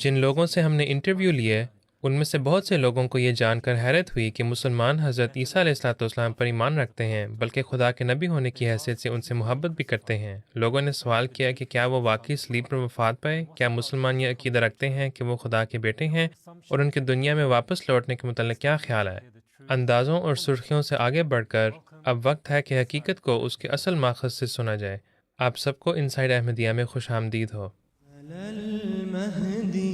جن لوگوں سے ہم نے انٹرویو لیے ان میں سے بہت سے لوگوں کو یہ جان کر حیرت ہوئی کہ مسلمان حضرت عیسیٰ علیہ السلام پر ایمان رکھتے ہیں، بلکہ خدا کے نبی ہونے کی حیثیت سے ان سے محبت بھی کرتے ہیں۔ لوگوں نے سوال کیا کہ کیا وہ واقعی صلیب پر وفات پائے؟ کیا مسلمان یہ عقیدہ رکھتے ہیں کہ وہ خدا کے بیٹے ہیں؟ اور ان کے دنیا میں واپس لوٹنے کے متعلق کیا خیال ہے؟ اندازوں اور سرخیوں سے آگے بڑھ کر اب وقت ہے کہ حقیقت کو اس کے اصل ماخذ سے سنا جائے۔ آپ سب کو انسائیڈ احمدیہ میں خوش آمدید ہو۔ المهدي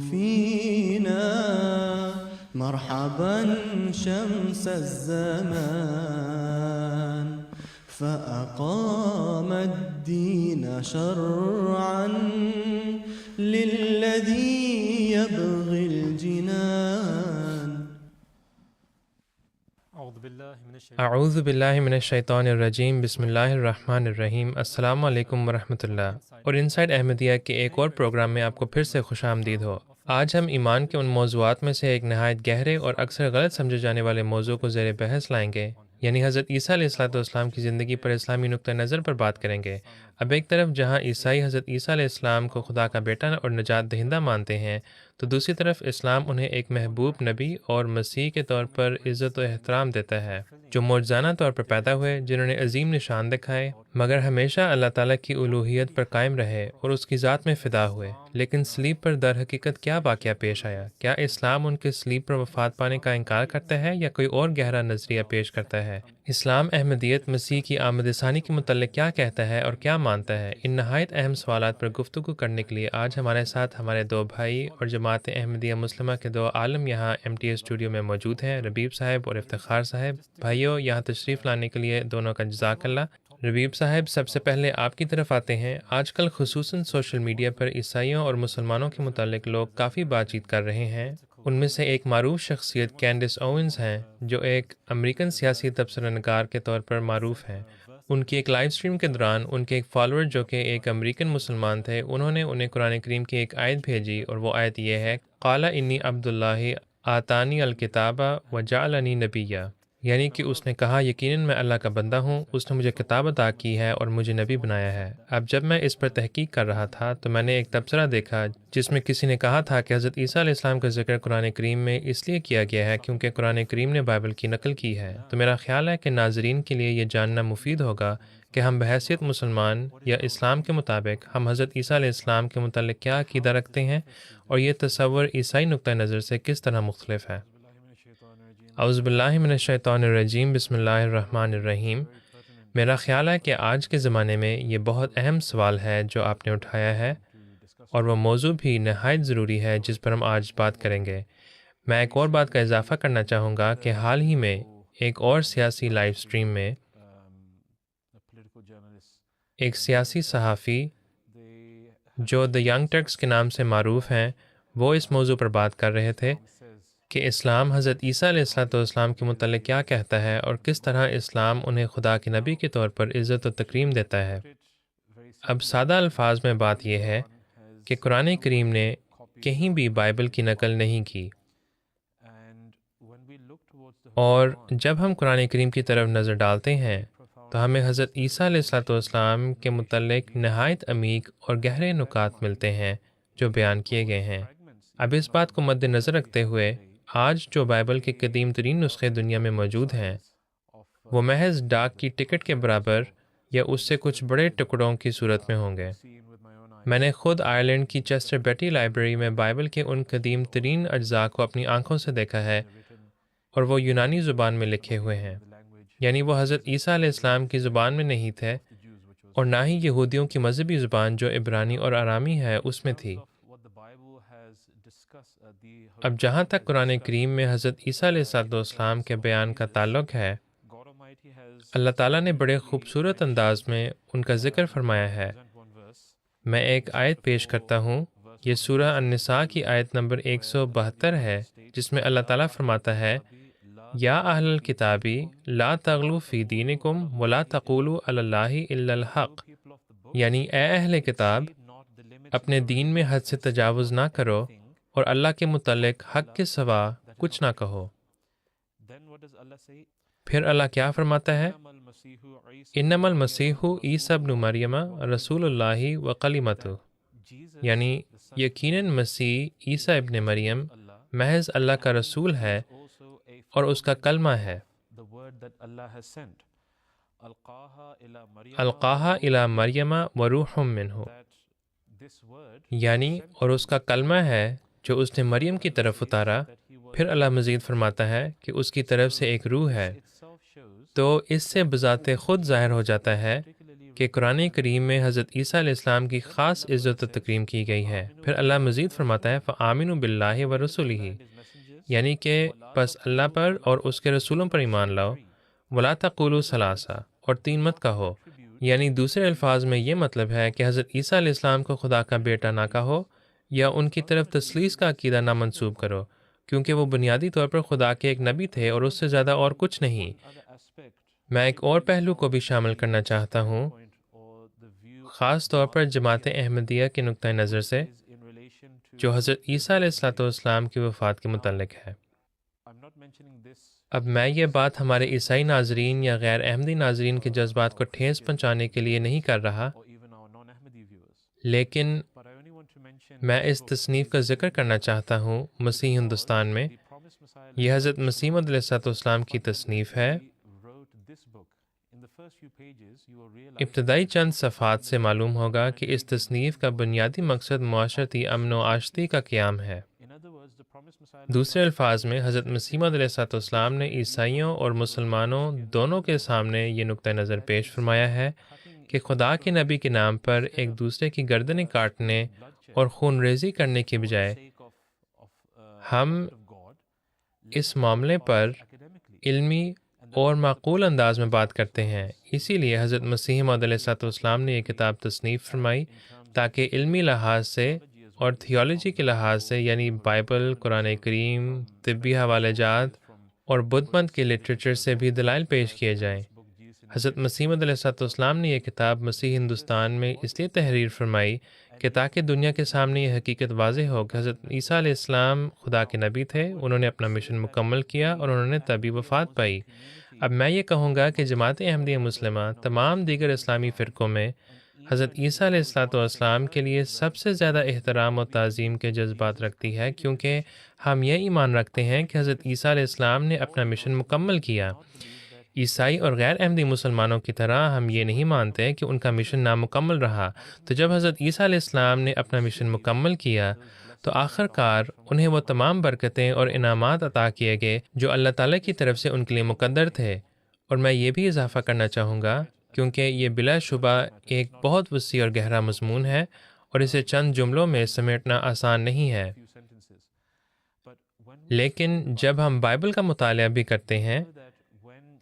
فينا مرحبا شمس الزمان فأقام الدين شرعا للذي يبغي الجنان اعوذ باللہ من الشیطان الرجیم، بسم اللہ الرحمن الرحیم۔ السلام علیکم ورحمۃ اللہ، اور انسائیڈ احمدیہ کے ایک اور پروگرام میں آپ کو پھر سے خوش آمدید ہو۔ آج ہم ایمان کے ان موضوعات میں سے ایک نہایت گہرے اور اکثر غلط سمجھے جانے والے موضوع کو زیر بحث لائیں گے، یعنی حضرت عیسیٰ علیہ السلام کی زندگی پر اسلامی نقطہ نظر پر بات کریں گے۔ اب ایک طرف جہاں عیسائی حضرت عیسیٰ علیہ السلام کو خدا کا بیٹا اور نجات دہندہ مانتے ہیں، تو دوسری طرف اسلام انہیں ایک محبوب نبی اور مسیح کے طور پر عزت و احترام دیتا ہے، جو معجزانہ طور پر پیدا ہوئے، جنہوں نے عظیم نشان دکھائے، مگر ہمیشہ اللہ تعالیٰ کی الوہیت پر قائم رہے اور اس کی ذات میں فدا ہوئے۔ لیکن صلیب پر در حقیقت کیا واقعہ پیش آیا؟ کیا اسلام ان کے صلیب پر وفات پانے کا انکار کرتا ہے یا کوئی اور گہرا نظریہ پیش کرتا ہے؟ اسلام احمدیت مسیح کی آمد ثانی کے متعلق کیا کہتا ہے اور کیا مانتا ہے؟ ان نہایت اہم سوالات پر گفتگو کرنے کے لیے آج ہمارے ساتھ ہمارے دو بھائی اور جماعت احمدیہ مسلمہ کے دو عالم یہاں MTA اسٹوڈیو میں موجود ہیں، ربیب صاحب اور افتخار صاحب۔ بھائیو، یہاں تشریف لانے کے لیے دونوں کا جزاک اللہ۔ ربیب صاحب، سب سے پہلے آپ کی طرف آتے ہیں۔ آج کل خصوصاً سوشل میڈیا پر عیسائیوں اور مسلمانوں کے متعلق لوگ کافی بات چیت کر رہے ہیں۔ ان میں سے ایک معروف شخصیت کینڈس اوونز ہیں، جو ایک امریکن سیاسی تبصرہ نگار کے طور پر معروف ہیں۔ ان کی ایک لائیو سٹریم کے دوران ان کے ایک فالوور جو کہ ایک امریکن مسلمان تھے، انہوں نے انہیں قرآن کریم کی ایک آیت بھیجی، اور وہ آیت یہ ہے، قال انی عبد اللہ آتانی الکتاب وجعلنی نبیہ، یعنی کہ اس نے کہا یقیناً میں اللہ کا بندہ ہوں، اس نے مجھے کتاب عطا کی ہے اور مجھے نبی بنایا ہے۔ اب جب میں اس پر تحقیق کر رہا تھا تو میں نے ایک تبصرہ دیکھا جس میں کسی نے کہا تھا کہ حضرت عیسیٰ علیہ السلام کا ذکر قرآن کریم میں اس لیے کیا گیا ہے کیونکہ قرآن کریم نے بائبل کی نقل کی ہے۔ تو میرا خیال ہے کہ ناظرین کے لیے یہ جاننا مفید ہوگا کہ ہم بحیثیت مسلمان یا اسلام کے مطابق ہم حضرت عیسیٰ علیہ السلام کے متعلق کیا عقیدہ رکھتے ہیں، اور یہ تصور عیسائی نقطہ نظر سے کس طرح مختلف ہے۔ اعوذ باللہ من الشیطان الرجیم، بسم اللہ الرحمن الرحیم۔ میرا خیال ہے کہ آج کے زمانے میں یہ بہت اہم سوال ہے جو آپ نے اٹھایا ہے، اور وہ موضوع بھی نہایت ضروری ہے جس پر ہم آج بات کریں گے۔ میں ایک اور بات کا اضافہ کرنا چاہوں گا کہ حال ہی میں ایک اور سیاسی لائیو سٹریم میں ایک سیاسی صحافی جو دی ینگ ٹرکس کے نام سے معروف ہیں، وہ اس موضوع پر بات کر رہے تھے کہ اسلام حضرت عیسیٰ علیہ السلام کے متعلق کیا کہتا ہے اور کس طرح اسلام انہیں خدا کے نبی کے طور پر عزت و تکریم دیتا ہے۔ اب سادہ الفاظ میں بات یہ ہے کہ قرآن کریم نے کہیں بھی بائبل کی نقل نہیں کی، اور جب ہم قرآن کریم کی طرف نظر ڈالتے ہیں تو ہمیں حضرت عیسیٰ علیہ السلام کے متعلق نہایت عمیق اور گہرے نکات ملتے ہیں جو بیان کیے گئے ہیں۔ اب اس بات کو مد نظر رکھتے ہوئے آج جو بائبل کے قدیم ترین نسخے دنیا میں موجود ہیں، وہ محض ڈاک کی ٹکٹ کے برابر یا اس سے کچھ بڑے ٹکڑوں کی صورت میں ہوں گے۔ میں نے خود آئرلینڈ کی چیسٹر بیٹی لائبریری میں بائبل کے ان قدیم ترین اجزاء کو اپنی آنکھوں سے دیکھا ہے، اور وہ یونانی زبان میں لکھے ہوئے ہیں، یعنی وہ حضرت عیسیٰ علیہ السلام کی زبان میں نہیں تھے، اور نہ ہی یہودیوں کی مذہبی زبان جو عبرانی اور آرامی ہے اس میں تھی۔ اب جہاں تک قرآن کریم میں حضرت عیسیٰ علیہ السلام کے بیان کا تعلق ہے، اللہ تعالیٰ نے بڑے خوبصورت انداز میں ان کا ذکر فرمایا ہے۔ میں ایک آیت پیش کرتا ہوں، یہ سورہ النساء کی آیت نمبر 172 ہے، جس میں اللہ تعالیٰ فرماتا ہے، یا اہل الکتابی لا تغلوا فی دینکم ولا تقولوا علی اللہ الا الحق، یعنی اے اہل کتاب، اپنے دین میں حد سے تجاوز نہ کرو اور اللہ کے متعلق حق کے سوا کچھ نہ کہو۔ پھر اللہ کیا فرماتا ہے؟ انما المسیح عیسی ابن مریم رسول اللہ و کلمتہ، یعنی یقیناً مسیح عیسیٰ ابن مریم محض اللہ کا رسول ہے اور اس کا کلمہ ہے۔ القاہا الی مریم و روح منہ، یعنی اور اس کا کلمہ ہے جو اس نے مریم کی طرف اتارا۔ پھر اللہ مزید فرماتا ہے کہ اس کی طرف سے ایک روح ہے۔ تو اس سے بذات خود ظاہر ہو جاتا ہے کہ قرآن کریم میں حضرت عیسیٰ علیہ السلام کی خاص عزت و تکریم کی گئی ہے۔ پھر اللہ مزید فرماتا ہے فآمنوا باللہ و رسولہ، یعنی کہ بس اللہ پر اور اس کے رسولوں پر ایمان لاؤ۔ ولا تقولوا ثلاثہ، اور تین مت کہو، یعنی دوسرے الفاظ میں یہ مطلب ہے کہ حضرت عیسیٰ علیہ السلام کو خدا کا بیٹا نہ کہو یا ان کی طرف تثلیث کا عقیدہ نہ منسوب کرو، کیونکہ وہ بنیادی طور پر خدا کے ایک نبی تھے اور اس سے زیادہ اور کچھ نہیں۔ میں ایک اور پہلو کو بھی شامل کرنا چاہتا ہوں، خاص طور پر جماعت احمدیہ کے نقطۂ نظر سے، جو حضرت عیسیٰ علیہ السلام کی وفات کے متعلق ہے۔ اب میں یہ بات ہمارے عیسائی ناظرین یا غیر احمدی ناظرین کے جذبات کو ٹھیس پہنچانے کے لیے نہیں کر رہا، لیکن میں اس تصنیف کا ذکر کرنا چاہتا ہوں مسیح ہندوستان میں۔ یہ حضرت مسیح موعود علیہ السلام کی تصنیف ہے۔ ابتدائی چند صفحات سے معلوم ہوگا کہ اس تصنیف کا بنیادی مقصد معاشرتی امن و آشتی کا قیام ہے۔ دوسرے الفاظ میں حضرت مسیح موعود علیہ السلام نے عیسائیوں اور مسلمانوں دونوں کے سامنے یہ نقطہ نظر پیش فرمایا ہے کہ خدا کے نبی کے نام پر ایک دوسرے کی گردنیں کاٹنے اور خون ریزی کرنے کی بجائے ہم اس معاملے پر علمی اور معقول انداز میں بات کرتے ہیں۔ اسی لیے حضرت مسیح موعود علیہ السلام نے یہ کتاب تصنیف فرمائی تاکہ علمی لحاظ سے اور تھیولوجی کے لحاظ سے، یعنی بائبل، قرآن کریم، طبی حوالے جات اور بدھ مت کے لٹریچر سے بھی دلائل پیش کیے جائیں۔ حضرت مسیح موعود علیہ السلام نے یہ کتاب مسیح ہندوستان میں اس لیے تحریر فرمائی کہ تاکہ دنیا کے سامنے یہ حقیقت واضح ہو کہ حضرت عیسیٰ علیہ السلام خدا کے نبی تھے، انہوں نے اپنا مشن مکمل کیا اور انہوں نے تبھی وفات پائی۔ اب میں یہ کہوں گا کہ جماعت احمدیہ مسلمہ تمام دیگر اسلامی فرقوں میں حضرت عیسیٰ علیہ السلام کے لیے سب سے زیادہ احترام و تعظیم کے جذبات رکھتی ہے، کیونکہ ہم یہ ایمان رکھتے ہیں کہ حضرت عیسیٰ علیہ السلام نے اپنا مشن مکمل کیا۔ عیسائی اور غیر احمدی مسلمانوں کی طرح ہم یہ نہیں مانتے کہ ان کا مشن نامکمل رہا۔ تو جب حضرت عیسیٰ علیہ السلام نے اپنا مشن مکمل کیا تو آخر کار انہیں وہ تمام برکتیں اور انعامات عطا کیے گئے جو اللہ تعالیٰ کی طرف سے ان کے لیے مقدر تھے۔ اور میں یہ بھی اضافہ کرنا چاہوں گا، کیونکہ یہ بلا شبہ ایک بہت وسیع اور گہرا مضمون ہے اور اسے چند جملوں میں سمیٹنا آسان نہیں ہے، لیکن جب ہم بائبل کا مطالعہ بھی کرتے ہیں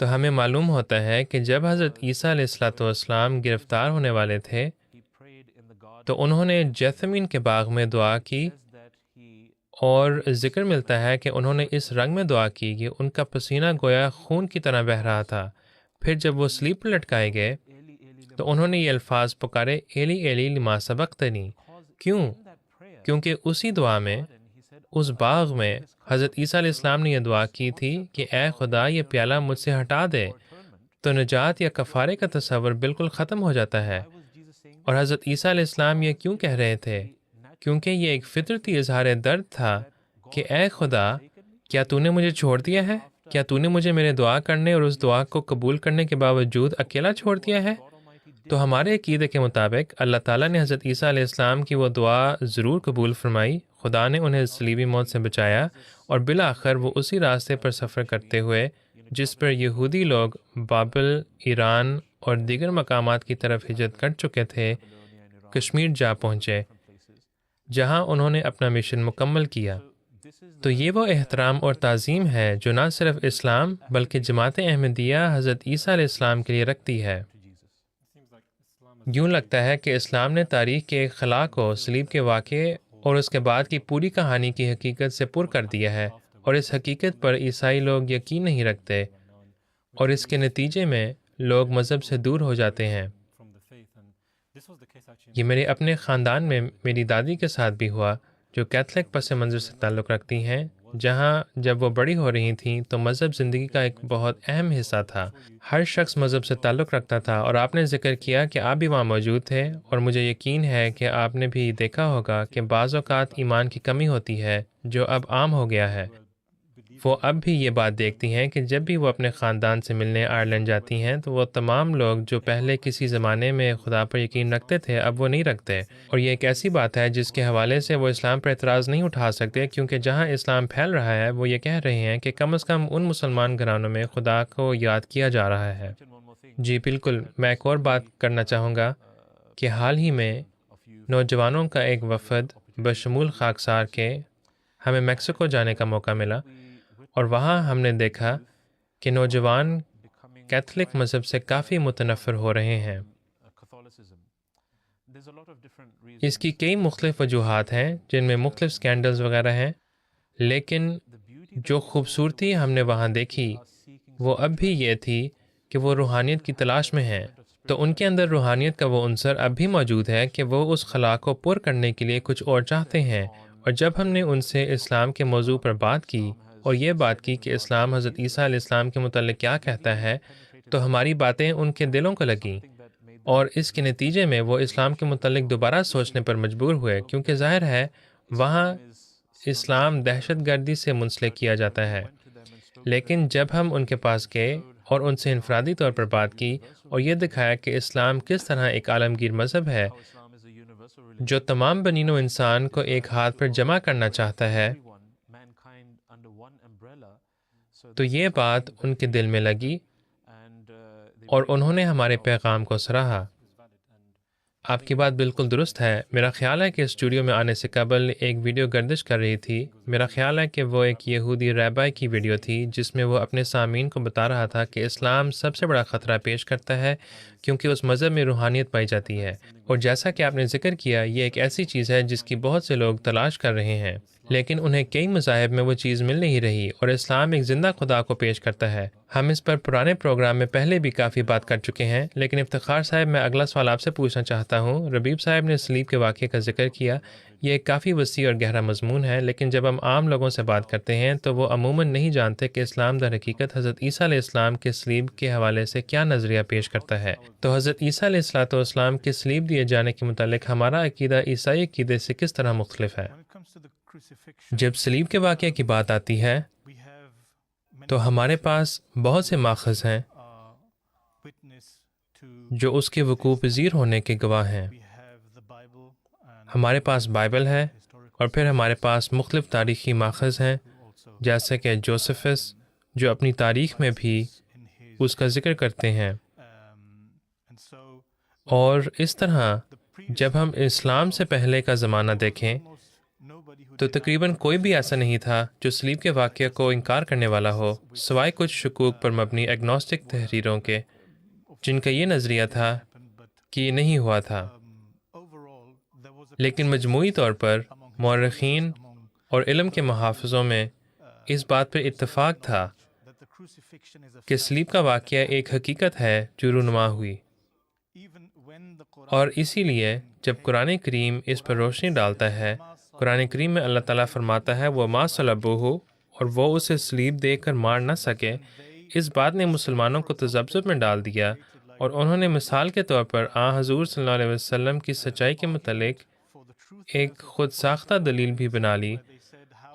تو ہمیں معلوم ہوتا ہے کہ جب حضرت عیسیٰ علیہ السلام گرفتار ہونے والے تھے تو انہوں نے جیسمین کے باغ میں دعا کی، اور ذکر ملتا ہے کہ انہوں نے اس رنگ میں دعا کی کہ ان کا پسینہ گویا خون کی طرح بہہ رہا تھا۔ پھر جب وہ صلیب پر لٹکائے گئے تو انہوں نے یہ الفاظ پکارے، ایلی ایلی لما سبقتنی۔ کیونکہ اسی دعا میں، اس باغ میں حضرت عیسیٰ علیہ السلام نے یہ دعا کی تھی کہ اے خدا یہ پیالہ مجھ سے ہٹا دے، تو نجات یا کفارے کا تصور بالکل ختم ہو جاتا ہے۔ اور حضرت عیسیٰ علیہ السلام یہ کیوں کہہ رہے تھے؟ کیونکہ یہ ایک فطرتی اظہار درد تھا کہ اے خدا، کیا تو نے مجھے چھوڑ دیا ہے؟ کیا تو نے مجھے میرے دعا کرنے اور اس دعا کو قبول کرنے کے باوجود اکیلا چھوڑ دیا ہے؟ تو ہمارے عقیدے کے مطابق اللہ تعالیٰ نے حضرت عیسیٰ علیہ السلام کی وہ دعا ضرور قبول فرمائی۔ خدا نے انہیں صلیبی موت سے بچایا اور بالآخر وہ اسی راستے پر سفر کرتے ہوئے جس پر یہودی لوگ بابل، ایران اور دیگر مقامات کی طرف ہجرت کر چکے تھے، کشمیر جا پہنچے، جہاں انہوں نے اپنا مشن مکمل کیا۔ تو یہ وہ احترام اور تعظیم ہے جو نہ صرف اسلام بلکہ جماعت احمدیہ حضرت عیسیٰ علیہ السلام کے لیے رکھتی ہے۔ یوں لگتا ہے کہ اسلام نے تاریخ کے ایک خلا کو صلیب کے واقعے اور اس کے بعد کی پوری کہانی کی حقیقت سے پر کر دیا ہے، اور اس حقیقت پر عیسائی لوگ یقین نہیں رکھتے، اور اس کے نتیجے میں لوگ مذہب سے دور ہو جاتے ہیں۔ یہ میرے اپنے خاندان میں میری دادی کے ساتھ بھی ہوا، جو کیتھولک پس منظر سے تعلق رکھتی ہیں۔ جہاں جب وہ بڑی ہو رہی تھیں تو مذہب زندگی کا ایک بہت اہم حصہ تھا۔ ہر شخص مذہب سے تعلق رکھتا تھا، اور آپ نے ذکر کیا کہ آپ بھی وہاں موجود تھے، اور مجھے یقین ہے کہ آپ نے بھی دیکھا ہوگا کہ بعض اوقات ایمان کی کمی ہوتی ہے جو اب عام ہو گیا ہے۔ وہ اب بھی یہ بات دیکھتی ہیں کہ جب بھی وہ اپنے خاندان سے ملنے آئرلینڈ جاتی ہیں تو وہ تمام لوگ جو پہلے کسی زمانے میں خدا پر یقین رکھتے تھے اب وہ نہیں رکھتے، اور یہ ایک ایسی بات ہے جس کے حوالے سے وہ اسلام پر اعتراض نہیں اٹھا سکتے، کیونکہ جہاں اسلام پھیل رہا ہے وہ یہ کہہ رہے ہیں کہ کم از کم ان مسلمان گھرانوں میں خدا کو یاد کیا جا رہا ہے۔ جی بالکل، میں ایک اور بات کرنا چاہوں گا کہ حال ہی میں نوجوانوں کا ایک وفد بشمول خاکسار کے ہمیں میکسیکو جانے کا موقع ملا، اور وہاں ہم نے دیکھا کہ نوجوان کیتھولک مذہب سے کافی متنفر ہو رہے ہیں۔ اس کی کئی مختلف وجوہات ہیں جن میں مختلف سکینڈلز وغیرہ ہیں، لیکن جو خوبصورتی ہم نے وہاں دیکھی وہ اب بھی یہ تھی کہ وہ روحانیت کی تلاش میں ہیں، تو ان کے اندر روحانیت کا وہ عنصر اب بھی موجود ہے کہ وہ اس خلا کو پر کرنے کے لیے کچھ اور چاہتے ہیں۔ اور جب ہم نے ان سے اسلام کے موضوع پر بات کی اور یہ بات کی کہ اسلام حضرت عیسیٰ علیہ السلام کے متعلق کیا کہتا ہے، تو ہماری باتیں ان کے دلوں کو لگیں، اور اس کے نتیجے میں وہ اسلام کے متعلق دوبارہ سوچنے پر مجبور ہوئے، کیونکہ ظاہر ہے وہاں اسلام دہشت گردی سے منسلک کیا جاتا ہے۔ لیکن جب ہم ان کے پاس گئے اور ان سے انفرادی طور پر بات کی اور یہ دکھایا کہ اسلام کس طرح ایک عالمگیر مذہب ہے جو تمام بنی نوع انسان کو ایک ہاتھ پر جمع کرنا چاہتا ہے، تو یہ بات ان کے دل میں لگی اور انہوں نے ہمارے پیغام کو سراہا۔ آپ کی بات بالکل درست ہے۔ میرا خیال ہے کہ اسٹوڈیو میں آنے سے قبل ایک ویڈیو گردش کر رہی تھی۔ میرا خیال ہے کہ وہ ایک یہودی ریبائی کی ویڈیو تھی جس میں وہ اپنے سامعین کو بتا رہا تھا کہ اسلام سب سے بڑا خطرہ پیش کرتا ہے کیونکہ اس مذہب میں روحانیت پائی جاتی ہے، اور جیسا کہ آپ نے ذکر کیا یہ ایک ایسی چیز ہے جس کی بہت سے لوگ تلاش کر رہے ہیں، لیکن انہیں کئی مذاہب میں وہ چیز مل نہیں رہی، اور اسلام ایک زندہ خدا کو پیش کرتا ہے۔ ہم اس پر پرانے پروگرام میں پہلے بھی کافی بات کر چکے ہیں، لیکن افتخار صاحب میں اگلا سوال آپ سے پوچھنا چاہتا ہوں۔ ربیب صاحب نے سلیب کے واقعے کا ذکر کیا، یہ ایک کافی وسیع اور گہرا مضمون ہے، لیکن جب ہم عام لوگوں سے بات کرتے ہیں تو وہ عموماً نہیں جانتے کہ اسلام در حقیقت حضرت عیسیٰ علیہ السلام کے سلیب کے حوالے سے کیا نظریہ پیش کرتا ہے۔ تو حضرت عیسیٰ علیہ السلام کے سلیب دیے جانے کے متعلق ہمارا عقیدہ عیسائی عقیدے سے کس طرح مختلف ہے؟ جب سلیب کے واقعے کی بات آتی ہے تو ہمارے پاس بہت سے ماخذ ہیں جو اس کے وقوع پذیر ہونے کے گواہ ہیں۔ ہمارے پاس بائبل ہے، اور پھر ہمارے پاس مختلف تاریخی ماخذ ہیں جیسے کہ جوسفس جو اپنی تاریخ میں بھی اس کا ذکر کرتے ہیں، اور اس طرح جب ہم اسلام سے پہلے کا زمانہ دیکھیں تو تقریباً کوئی بھی ایسا نہیں تھا جو سلیب کے واقعے کو انکار کرنے والا ہو، سوائے کچھ شکوک پر مبنی ایگنوسٹک تحریروں کے جن کا یہ نظریہ تھا کہ یہ نہیں ہوا تھا۔ لیکن مجموعی طور پر مورخین اور علم کے محافظوں میں اس بات پر اتفاق تھا کہ سلیب کا واقعہ ایک حقیقت ہے جو رونما ہوئی، اور اسی لیے جب قرآن کریم اس پر روشنی ڈالتا ہے، قرآن کریم میں اللہ تعالیٰ فرماتا ہے وَمَا صَلَبُوهُ، اور وہ اسے سلیب دے کر مار نہ سکے، اس بات نے مسلمانوں کو تذبذب میں ڈال دیا، اور انہوں نے مثال کے طور پر حضور صلی اللہ علیہ وسلم کی سچائی کے متعلق ایک خود ساختہ دلیل بھی بنا لی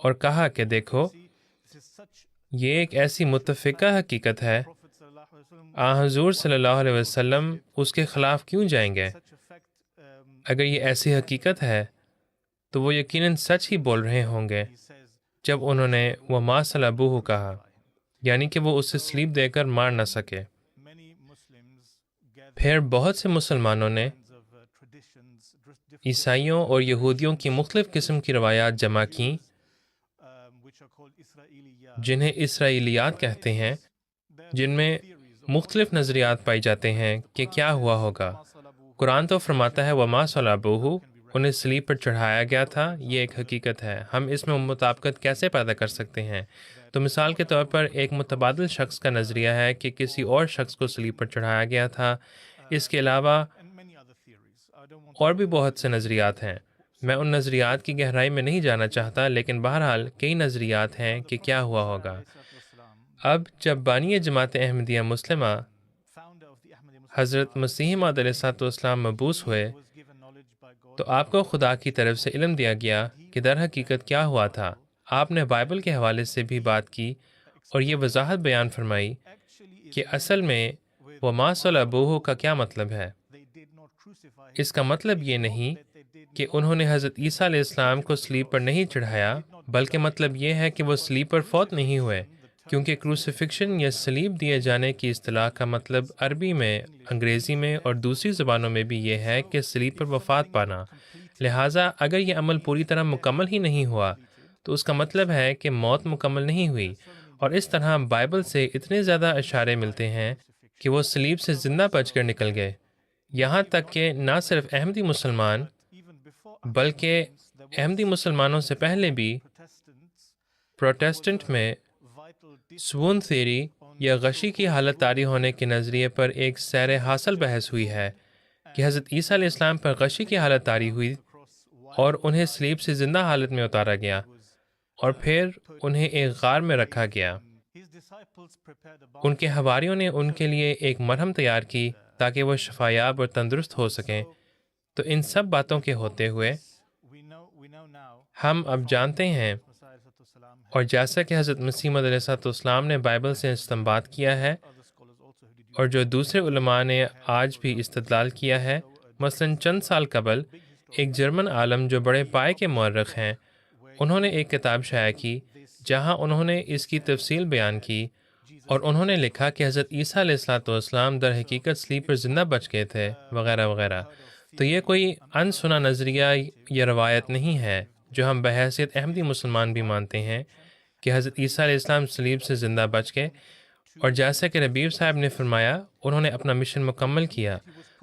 اور کہا کہ دیکھو یہ ایک ایسی متفقہ حقیقت ہے، حضور صلی اللہ علیہ وسلم اس کے خلاف کیوں جائیں گے؟ اگر یہ ایسی حقیقت ہے تو وہ یقیناً سچ ہی بول رہے ہوں گے جب انہوں نے وَمَا صَلَبُوهُ کہا، یعنی کہ وہ اسے سلیب دے کر مار نہ سکے۔ پھر بہت سے مسلمانوں نے عیسائیوں اور یہودیوں کی مختلف قسم کی روایات جمع کیں جنہیں اسرائیلیات کہتے ہیں، جن میں مختلف نظریات پائی جاتے ہیں کہ کیا ہوا ہوگا۔ قرآن تو فرماتا ہے وَمَا صَلَبُوهُ، انہیں سلیب پر چڑھایا گیا تھا، یہ ایک حقیقت ہے۔ ہم اس میں مطابقت کیسے پیدا کر سکتے ہیں؟ تو مثال کے طور پر ایک متبادل شخص کا نظریہ ہے کہ کسی اور شخص کو سلیب پر چڑھایا گیا تھا۔ اس کے علاوہ اور بھی بہت سے نظریات ہیں۔ میں ان نظریات کی گہرائی میں نہیں جانا چاہتا، لیکن بہرحال کئی نظریات ہیں کہ کیا ہوا ہوگا۔ اب جب بانی جماعت احمدیہ مسلمہ حضرت مسیح موعود علیہ السلام مبعوث ہوئے تو آپ کو خدا کی طرف سے علم دیا گیا کہ در حقیقت کیا ہوا تھا۔ آپ نے بائبل کے حوالے سے بھی بات کی اور یہ وضاحت بیان فرمائی کہ اصل میں وما صلبوہ کا کیا مطلب ہے۔ اس کا مطلب یہ نہیں کہ انہوں نے حضرت عیسیٰ علیہ السلام کو صلیب پر نہیں چڑھایا، بلکہ مطلب یہ ہے کہ وہ صلیب پر فوت نہیں ہوئے، کیونکہ کروسیفکشن یا صلیب دیے جانے کی اصطلاح کا مطلب عربی میں، انگریزی میں اور دوسری زبانوں میں بھی یہ ہے کہ صلیب پر وفات پانا۔ لہٰذا اگر یہ عمل پوری طرح مکمل ہی نہیں ہوا تو اس کا مطلب ہے کہ موت مکمل نہیں ہوئی، اور اس طرح بائبل سے اتنے زیادہ اشارے ملتے ہیں کہ وہ صلیب سے زندہ بچ کر نکل گئے، یہاں تک کہ نہ صرف احمدی مسلمان بلکہ احمدی مسلمانوں سے پہلے بھی پروٹیسٹنٹ میں سوون تھیوری یا غشی کی حالت طاری ہونے کے نظریے پر ایک سیر حاصل بحث ہوئی ہے کہ حضرت عیسیٰ علیہ السلام پر غشی کی حالت طاری ہوئی اور انہیں صلیب سے زندہ حالت میں اتارا گیا اور پھر انہیں ایک غار میں رکھا گیا۔ ان کے حواریوں نے ان کے لیے ایک مرہم تیار کی تاکہ وہ شفایاب اور تندرست ہو سکیں۔ تو ان سب باتوں کے ہوتے ہوئے ہم اب جانتے ہیں، اور جیسا کہ حضرت مسیح موعود علیہ السلام نے بائبل سے استنباط کیا ہے اور جو دوسرے علماء نے آج بھی استدلال کیا ہے، مثلا چند سال قبل ایک جرمن عالم جو بڑے پائے کے مورخ ہیں، انہوں نے ایک کتاب شائع کی جہاں انہوں نے اس کی تفصیل بیان کی، اور انہوں نے لکھا کہ حضرت عیسیٰ علیہ السلام در حقیقت صلیب پر زندہ بچ گئے تھے وغیرہ وغیرہ۔ تو یہ کوئی ان سنا نظریہ یا روایت نہیں ہے جو ہم بحیثیت احمدی مسلمان بھی مانتے ہیں کہ حضرت عیسیٰ علیہ السلام صلیب سے زندہ بچ گئے، اور جیسا کہ ربیع صاحب نے فرمایا انہوں نے اپنا مشن مکمل کیا،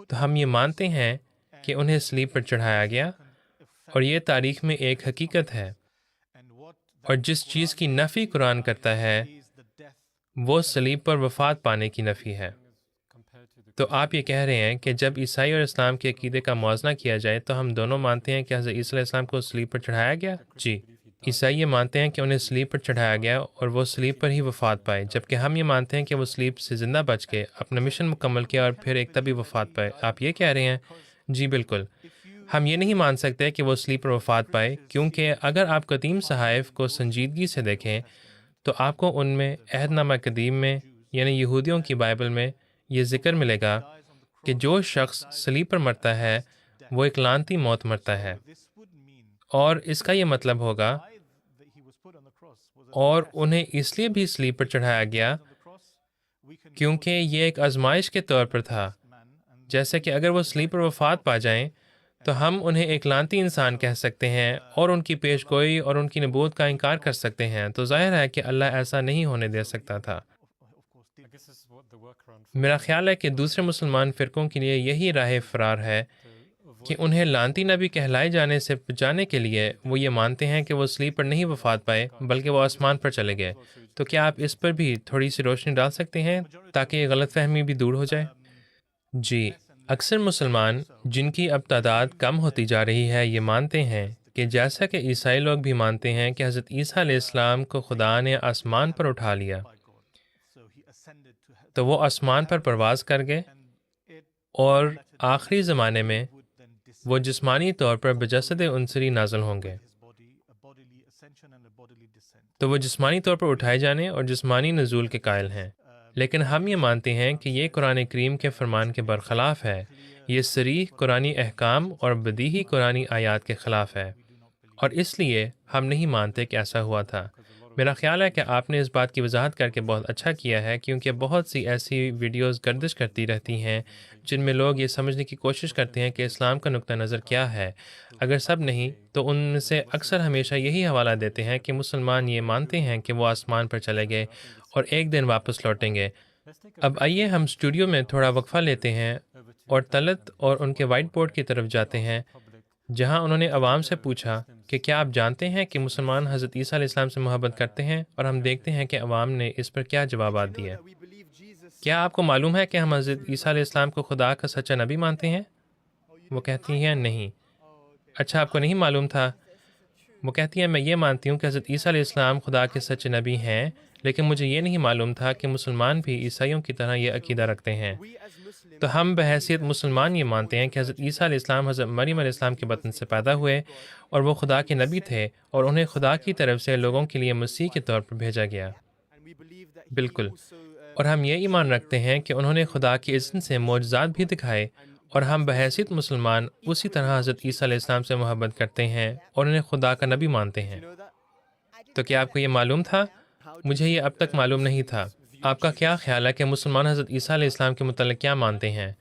تو ہم یہ مانتے ہیں کہ انہیں صلیب پر چڑھایا گیا، اور یہ تاریخ میں ایک حقیقت ہے۔ اور جس چیز کی نفی قرآن کرتا ہے وہ صلیب پر وفات پانے کی نفی ہے۔ تو آپ یہ کہہ رہے ہیں کہ جب عیسائی اور اسلام کے عقیدے کا موازنہ کیا جائے تو ہم دونوں مانتے ہیں کہ حضرت عیسیٰ علیہ السلام کو صلیب پر چڑھایا گیا؟ جی، عیسائی یہ مانتے ہیں کہ انہیں صلیب پر چڑھایا گیا اور وہ صلیب پر ہی وفات پائے، جبکہ ہم یہ مانتے ہیں کہ وہ صلیب سے زندہ بچ کے اپنا مشن مکمل کیا اور پھر ایک طبی وفات پائے۔ آپ یہ کہہ رہے ہیں؟ جی بالکل، ہم یہ نہیں مان سکتے کہ وہ صلیب پر وفات پائے، کیونکہ اگر آپ قدیم صحائف کو سنجیدگی سے دیکھیں تو آپ کو ان میں عہد نامہ قدیم میں یعنی یہودیوں کی بائبل میں یہ ذکر ملے گا کہ جو شخص صلیب پر مرتا ہے وہ ایک لعنتی موت مرتا ہے، اور اس کا یہ مطلب ہوگا، اور انہیں اس لیے بھی صلیب پر چڑھایا گیا کیونکہ یہ ایک آزمائش کے طور پر تھا۔ جیسے کہ اگر وہ صلیب پر وفات پا جائیں تو ہم انہیں ایک لعنتی انسان کہہ سکتے ہیں اور ان کی پیش گوئی اور ان کی نبوت کا انکار کر سکتے ہیں، تو ظاہر ہے کہ اللہ ایسا نہیں ہونے دے سکتا تھا۔ میرا خیال ہے کہ دوسرے مسلمان فرقوں کے لیے یہی راہ فرار ہے کہ انہیں لعنتی نبی کہلائے جانے سے بچانے کے لیے وہ یہ مانتے ہیں کہ وہ صلیب پر نہیں وفات پائے بلکہ وہ آسمان پر چلے گئے۔ تو کیا آپ اس پر بھی تھوڑی سی روشنی ڈال سکتے ہیں تاکہ یہ غلط فہمی بھی دور ہو جائے؟ جی، اکثر مسلمان جن کی اب تعداد کم ہوتی جا رہی ہے یہ مانتے ہیں کہ جیسا کہ عیسائی لوگ بھی مانتے ہیں کہ حضرت عیسیٰ علیہ السلام کو خدا نے آسمان پر اٹھا لیا، تو وہ آسمان پر پرواز کر گئے، اور آخری زمانے میں وہ جسمانی طور پر بجسد عنصری نازل ہوں گے، تو وہ جسمانی طور پر اٹھائے جانے اور جسمانی نزول کے قائل ہیں۔ لیکن ہم یہ مانتے ہیں کہ یہ قرآن کریم کے فرمان کے برخلاف ہے، یہ صریح قرآنی احکام اور بدیہی قرآنی آیات کے خلاف ہے، اور اس لیے ہم نہیں مانتے کہ ایسا ہوا تھا۔ میرا خیال ہے کہ آپ نے اس بات کی وضاحت کر کے بہت اچھا کیا ہے، کیونکہ بہت سی ایسی ویڈیوز گردش کرتی رہتی ہیں جن میں لوگ یہ سمجھنے کی کوشش کرتے ہیں کہ اسلام کا نقطہ نظر کیا ہے، اگر سب نہیں تو ان میں سے اکثر ہمیشہ یہی حوالہ دیتے ہیں کہ مسلمان یہ مانتے ہیں کہ وہ آسمان پر چلے گئے اور ایک دن واپس لوٹیں گے۔ اب آئیے ہم اسٹوڈیو میں تھوڑا وقفہ لیتے ہیں اور طلعت اور ان کے وائٹ بورڈ کی طرف جاتے ہیں، جہاں انہوں نے عوام سے پوچھا کہ کیا آپ جانتے ہیں کہ مسلمان حضرت عیسیٰ علیہ السلام سے محبت کرتے ہیں، اور ہم دیکھتے ہیں کہ عوام نے اس پر کیا جوابات دیے۔ کیا آپ کو معلوم ہے کہ ہم حضرت عیسیٰ علیہ السلام کو خدا کا سچا نبی مانتے ہیں؟ وہ کہتی ہیں نہیں۔ اچھا، آپ کو نہیں معلوم تھا؟ وہ کہتی ہے میں یہ مانتی ہوں کہ حضرت عیسیٰ علیہ السلام خدا کے سچے نبی ہیں، لیکن مجھے یہ نہیں معلوم تھا کہ مسلمان بھی عیسائیوں کی طرح یہ عقیدہ رکھتے ہیں۔ تو ہم بحیثیت مسلمان یہ مانتے ہیں کہ حضرت عیسیٰ علیہ السلام حضرت مریم علیہ السلام کے بطن سے پیدا ہوئے اور وہ خدا کے نبی تھے اور انہیں خدا کی طرف سے لوگوں کے لیے مسیح کے طور پر بھیجا گیا۔ بالکل۔ اور ہم یہ ایمان رکھتے ہیں کہ انہوں نے خدا کے اذن سے معجزات بھی دکھائے، اور ہم بحیثیت مسلمان اسی طرح حضرت عیسیٰ علیہ السلام سے محبت کرتے ہیں اور انہیں خدا کا نبی مانتے ہیں۔ تو کیا آپ کو یہ معلوم تھا؟ مجھے یہ اب تک معلوم نہیں تھا۔ آپ کا کیا خیال ہے کہ مسلمان حضرت عیسیٰ علیہ السلام کے متعلق کیا مانتے ہیں؟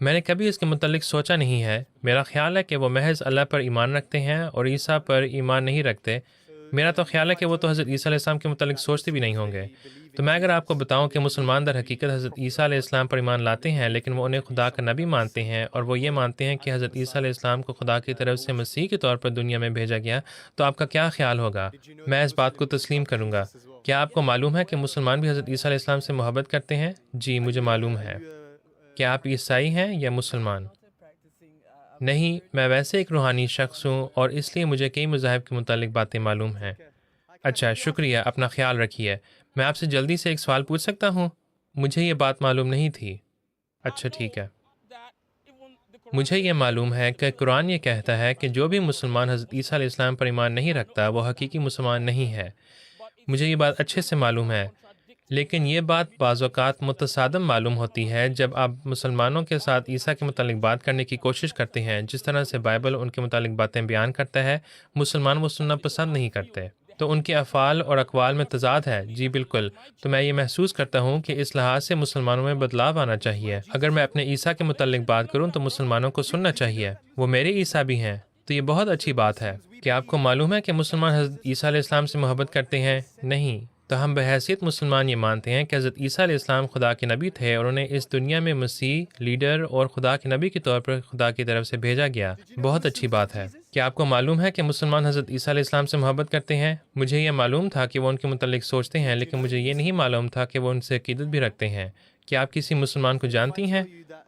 میں نے کبھی اس کے متعلق سوچا نہیں ہے۔ میرا خیال ہے کہ وہ محض اللہ پر ایمان رکھتے ہیں اور عیسیٰ پر ایمان نہیں رکھتے۔ میرا تو خیال ہے کہ وہ تو حضرت عیسیٰ علیہ السلام کے متعلق سوچتے بھی نہیں ہوں گے۔ تو میں اگر آپ کو بتاؤں کہ مسلمان در حقیقت حضرت عیسیٰ علیہ السلام پر ایمان لاتے ہیں، لیکن وہ انہیں خدا کا نبی مانتے ہیں اور وہ یہ مانتے ہیں کہ حضرت عیسیٰ علیہ السلام کو خدا کی طرف سے مسیح کے طور پر دنیا میں بھیجا گیا، تو آپ کا کیا خیال ہوگا؟ میں اس بات کو تسلیم کروں گا۔ کیا آپ کو معلوم ہے کہ مسلمان بھی حضرت عیسیٰ علیہ السلام سے محبت کرتے ہیں؟ جی، مجھے معلوم ہے۔ کیا آپ عیسائی ہیں یا مسلمان؟ نہیں، میں ویسے ایک روحانی شخص ہوں اور اس لیے مجھے کئی مذاہب کے متعلق باتیں معلوم ہیں۔ اچھا، شکریہ، اپنا خیال رکھیے۔ میں آپ سے جلدی سے ایک سوال پوچھ سکتا ہوں؟ مجھے یہ بات معلوم نہیں تھی۔ اچھا، ٹھیک ہے۔ مجھے یہ معلوم ہے کہ قرآن یہ کہتا ہے کہ جو بھی مسلمان حضرت عیسیٰ علیہ السلام پر ایمان نہیں رکھتا وہ حقیقی مسلمان نہیں ہے۔ مجھے یہ بات اچھے سے معلوم ہے، لیکن یہ بات بعض اوقات متصادم معلوم ہوتی ہے جب آپ مسلمانوں کے ساتھ عیسیٰ کے متعلق بات کرنے کی کوشش کرتے ہیں۔ جس طرح سے بائبل ان کے متعلق باتیں بیان کرتا ہے، مسلمان وہ سننا پسند نہیں کرتے، تو ان کے افعال اور اقوال میں تضاد ہے۔ جی بالکل۔ تو میں یہ محسوس کرتا ہوں کہ اس لحاظ سے مسلمانوں میں بدلاؤ آنا چاہیے۔ اگر میں اپنے عیسیٰ کے متعلق بات کروں تو مسلمانوں کو سننا چاہیے، وہ میرے عیسیٰ بھی ہیں، تو یہ بہت اچھی بات ہے۔ کیا آپ کو معلوم ہے کہ مسلمان حضرت عیسیٰ علیہ السلام سے محبت کرتے ہیں؟ نہیں۔ تو ہم بحیثیت مسلمان یہ مانتے ہیں کہ حضرت عیسیٰ علیہ السلام خدا کے نبی تھے اور انہیں اس دنیا میں مسیح، لیڈر اور خدا کے نبی کے طور پر خدا کی طرف سے بھیجا گیا۔ بہت اچھی بات ہے۔ کیا آپ کو معلوم ہے کہ مسلمان حضرت عیسیٰ علیہ السلام سے محبت کرتے ہیں؟ مجھے یہ معلوم تھا کہ وہ ان کے متعلق سوچتے ہیں، لیکن مجھے یہ نہیں معلوم تھا کہ وہ ان سے عقیدت بھی رکھتے ہیں۔ کیا آپ کسی مسلمان کو جانتی ہیں؟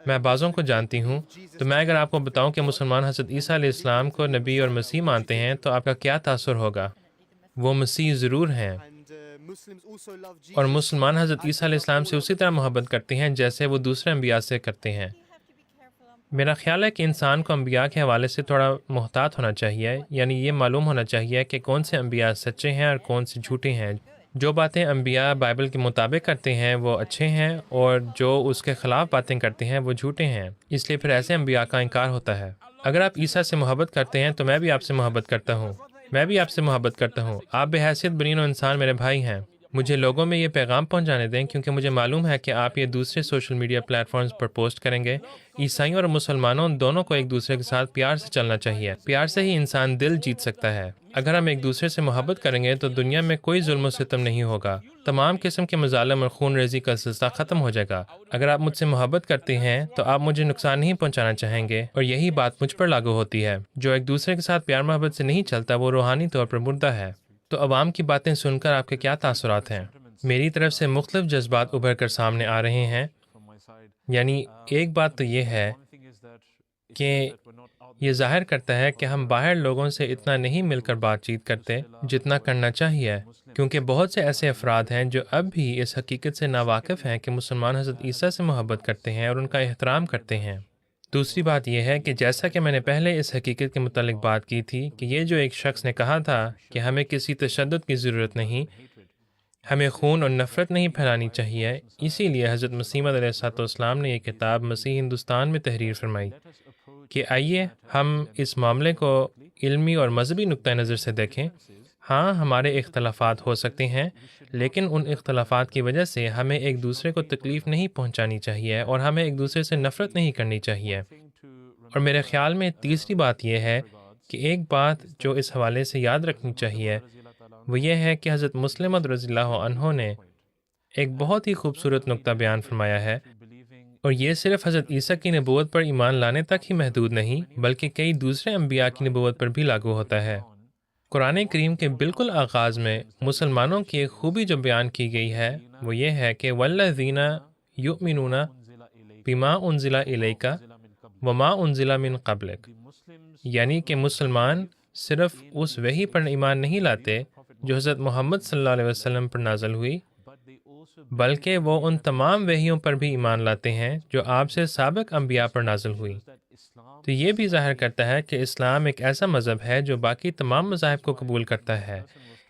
میں بعضوں کو جانتی ہوں۔ تو میں اگر آپ کو بتاؤں کہ مسلمان حضرت عیسیٰ علیہ السلام کو نبی اور مسیح مانتے ہیں تو آپ کا کیا تاثر ہوگا؟ وہ مسیح ضرور ہیں، اور مسلمان حضرت عیسیٰ علیہ السلام سے اسی طرح محبت کرتے ہیں جیسے وہ دوسرے انبیاء سے کرتے ہیں۔ میرا خیال ہے کہ انسان کو انبیاء کے حوالے سے تھوڑا محتاط ہونا چاہیے، یعنی یہ معلوم ہونا چاہیے کہ کون سے انبیاء سچے ہیں اور کون سے جھوٹے ہیں۔ جو باتیں انبیاء بائبل کے مطابق کرتے ہیں وہ اچھے ہیں، اور جو اس کے خلاف باتیں کرتے ہیں وہ جھوٹے ہیں۔ اس لیے پھر ایسے انبیاء کا انکار ہوتا ہے۔ اگر آپ عیسیٰ سے محبت کرتے ہیں تو میں بھی آپ سے محبت کرتا ہوں۔ میں بھی آپ سے محبت کرتا ہوں۔ آپ بحیثیت بنی نوع انسان میرے بھائی ہیں۔ مجھے لوگوں میں یہ پیغام پہنچانے دیں، کیونکہ مجھے معلوم ہے کہ آپ یہ دوسرے سوشل میڈیا پلیٹ فارمز پر پوسٹ کریں گے۔ عیسائیوں اور مسلمانوں دونوں کو ایک دوسرے کے ساتھ پیار سے چلنا چاہیے۔ پیار سے ہی انسان دل جیت سکتا ہے۔ اگر ہم ایک دوسرے سے محبت کریں گے تو دنیا میں کوئی ظلم و ستم نہیں ہوگا۔ تمام قسم کے مظالم اور خون ریزی کا سلسلہ ختم ہو جائے گا۔ اگر آپ مجھ سے محبت کرتے ہیں تو آپ مجھے نقصان نہیں پہنچانا چاہیں گے، اور یہی بات مجھ پر لاگو ہوتی ہے۔ جو ایک دوسرے کے ساتھ پیار محبت سے نہیں چلتا وہ روحانی طور پر مردہ ہے۔ تو عوام کی باتیں سن کر آپ کے کیا تاثرات ہیں؟ میری طرف سے مختلف جذبات ابھر کر سامنے آ رہے ہیں۔ یعنی ایک بات تو یہ ہے کہ یہ ظاہر کرتا ہے کہ ہم باہر لوگوں سے اتنا نہیں مل کر بات چیت کرتے جتنا کرنا چاہیے، کیونکہ بہت سے ایسے افراد ہیں جو اب بھی اس حقیقت سے ناواقف ہیں کہ مسلمان حضرت عیسیٰ سے محبت کرتے ہیں اور ان کا احترام کرتے ہیں۔ دوسری بات یہ ہے کہ جیسا کہ میں نے پہلے اس حقیقت کے متعلق بات کی تھی کہ یہ جو ایک شخص نے کہا تھا کہ ہمیں کسی تشدد کی ضرورت نہیں، ہمیں خون اور نفرت نہیں پھیلانی چاہیے، اسی لیے حضرت مسیح موعود علیہ السلام نے یہ کتاب مسیح ہندوستان میں تحریر فرمائی کہ آئیے ہم اس معاملے کو علمی اور مذہبی نقطۂ نظر سے دیکھیں۔ ہاں، ہمارے اختلافات ہو سکتے ہیں، لیکن ان اختلافات کی وجہ سے ہمیں ایک دوسرے کو تکلیف نہیں پہنچانی چاہیے اور ہمیں ایک دوسرے سے نفرت نہیں کرنی چاہیے۔ اور میرے خیال میں تیسری بات یہ ہے کہ ایک بات جو اس حوالے سے یاد رکھنی چاہیے وہ یہ ہے کہ حضرت مسلم موعود رضی اللہ عنہ نے ایک بہت ہی خوبصورت نقطہ بیان فرمایا ہے، اور یہ صرف حضرت عیسیٰ کی نبوت پر ایمان لانے تک ہی محدود نہیں بلکہ کئی دوسرے انبیاء کی نبوت پر بھی لاگو ہوتا ہے۔ قرآن کریم کے بالکل آغاز میں مسلمانوں کی ایک خوبی جو بیان کی گئی ہے وہ یہ ہے کہ وَالَّذِينَ يُؤْمِنُونَ بِمَا أُنزِلَ إِلَيْكَ وَمَا أُنزِلَ مِن قَبْلِكَ۔ یعنی کہ مسلمان صرف اس وحی پر ایمان نہیں لاتے جو حضرت محمد صلی اللہ علیہ وسلم پر نازل ہوئی، بلکہ وہ ان تمام وحیوں پر بھی ایمان لاتے ہیں جو آپ سے سابق انبیاء پر نازل ہوئی۔ تو یہ بھی ظاہر کرتا ہے کہ اسلام ایک ایسا مذہب ہے جو باقی تمام مذاہب کو قبول کرتا ہے۔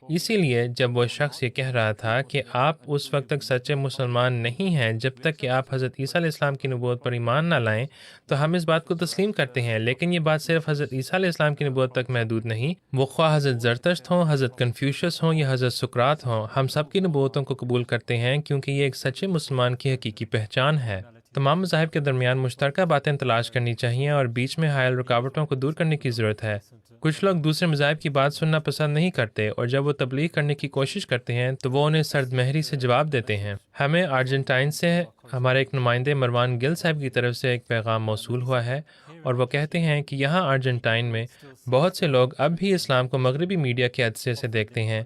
اسی لیے جب وہ شخص یہ کہہ رہا تھا کہ آپ اس وقت تک سچے مسلمان نہیں ہیں جب تک کہ آپ حضرت عیسیٰ علیہ السلام کی نبوت پر ایمان نہ لائیں، تو ہم اس بات کو تسلیم کرتے ہیں، لیکن یہ بات صرف حضرت عیسیٰ علیہ السلام کی نبوت تک محدود نہیں، وہ خواہ حضرت زرتشت ہوں، حضرت کنفیوشس ہوں یا حضرت سقراط ہوں، ہم سب کی نبوتوں کو قبول کرتے ہیں کیونکہ یہ ایک سچے مسلمان کی حقیقی پہچان ہے۔ تمام مذاہب کے درمیان مشترکہ باتیں تلاش کرنی چاہیے اور بیچ میں حائل رکاوٹوں کو دور کرنے کی ضرورت ہے۔ کچھ لوگ دوسرے مذاہب کی بات سننا پسند نہیں کرتے، اور جب وہ تبلیغ کرنے کی کوشش کرتے ہیں تو وہ انہیں سرد مہری سے جواب دیتے ہیں۔ ہمیں ارجنٹائن سے ہمارے ایک نمائندے مروان گل صاحب کی طرف سے ایک پیغام موصول ہوا ہے، اور وہ کہتے ہیں کہ یہاں ارجنٹائن میں بہت سے لوگ اب بھی اسلام کو مغربی میڈیا کے عدسے سے دیکھتے ہیں،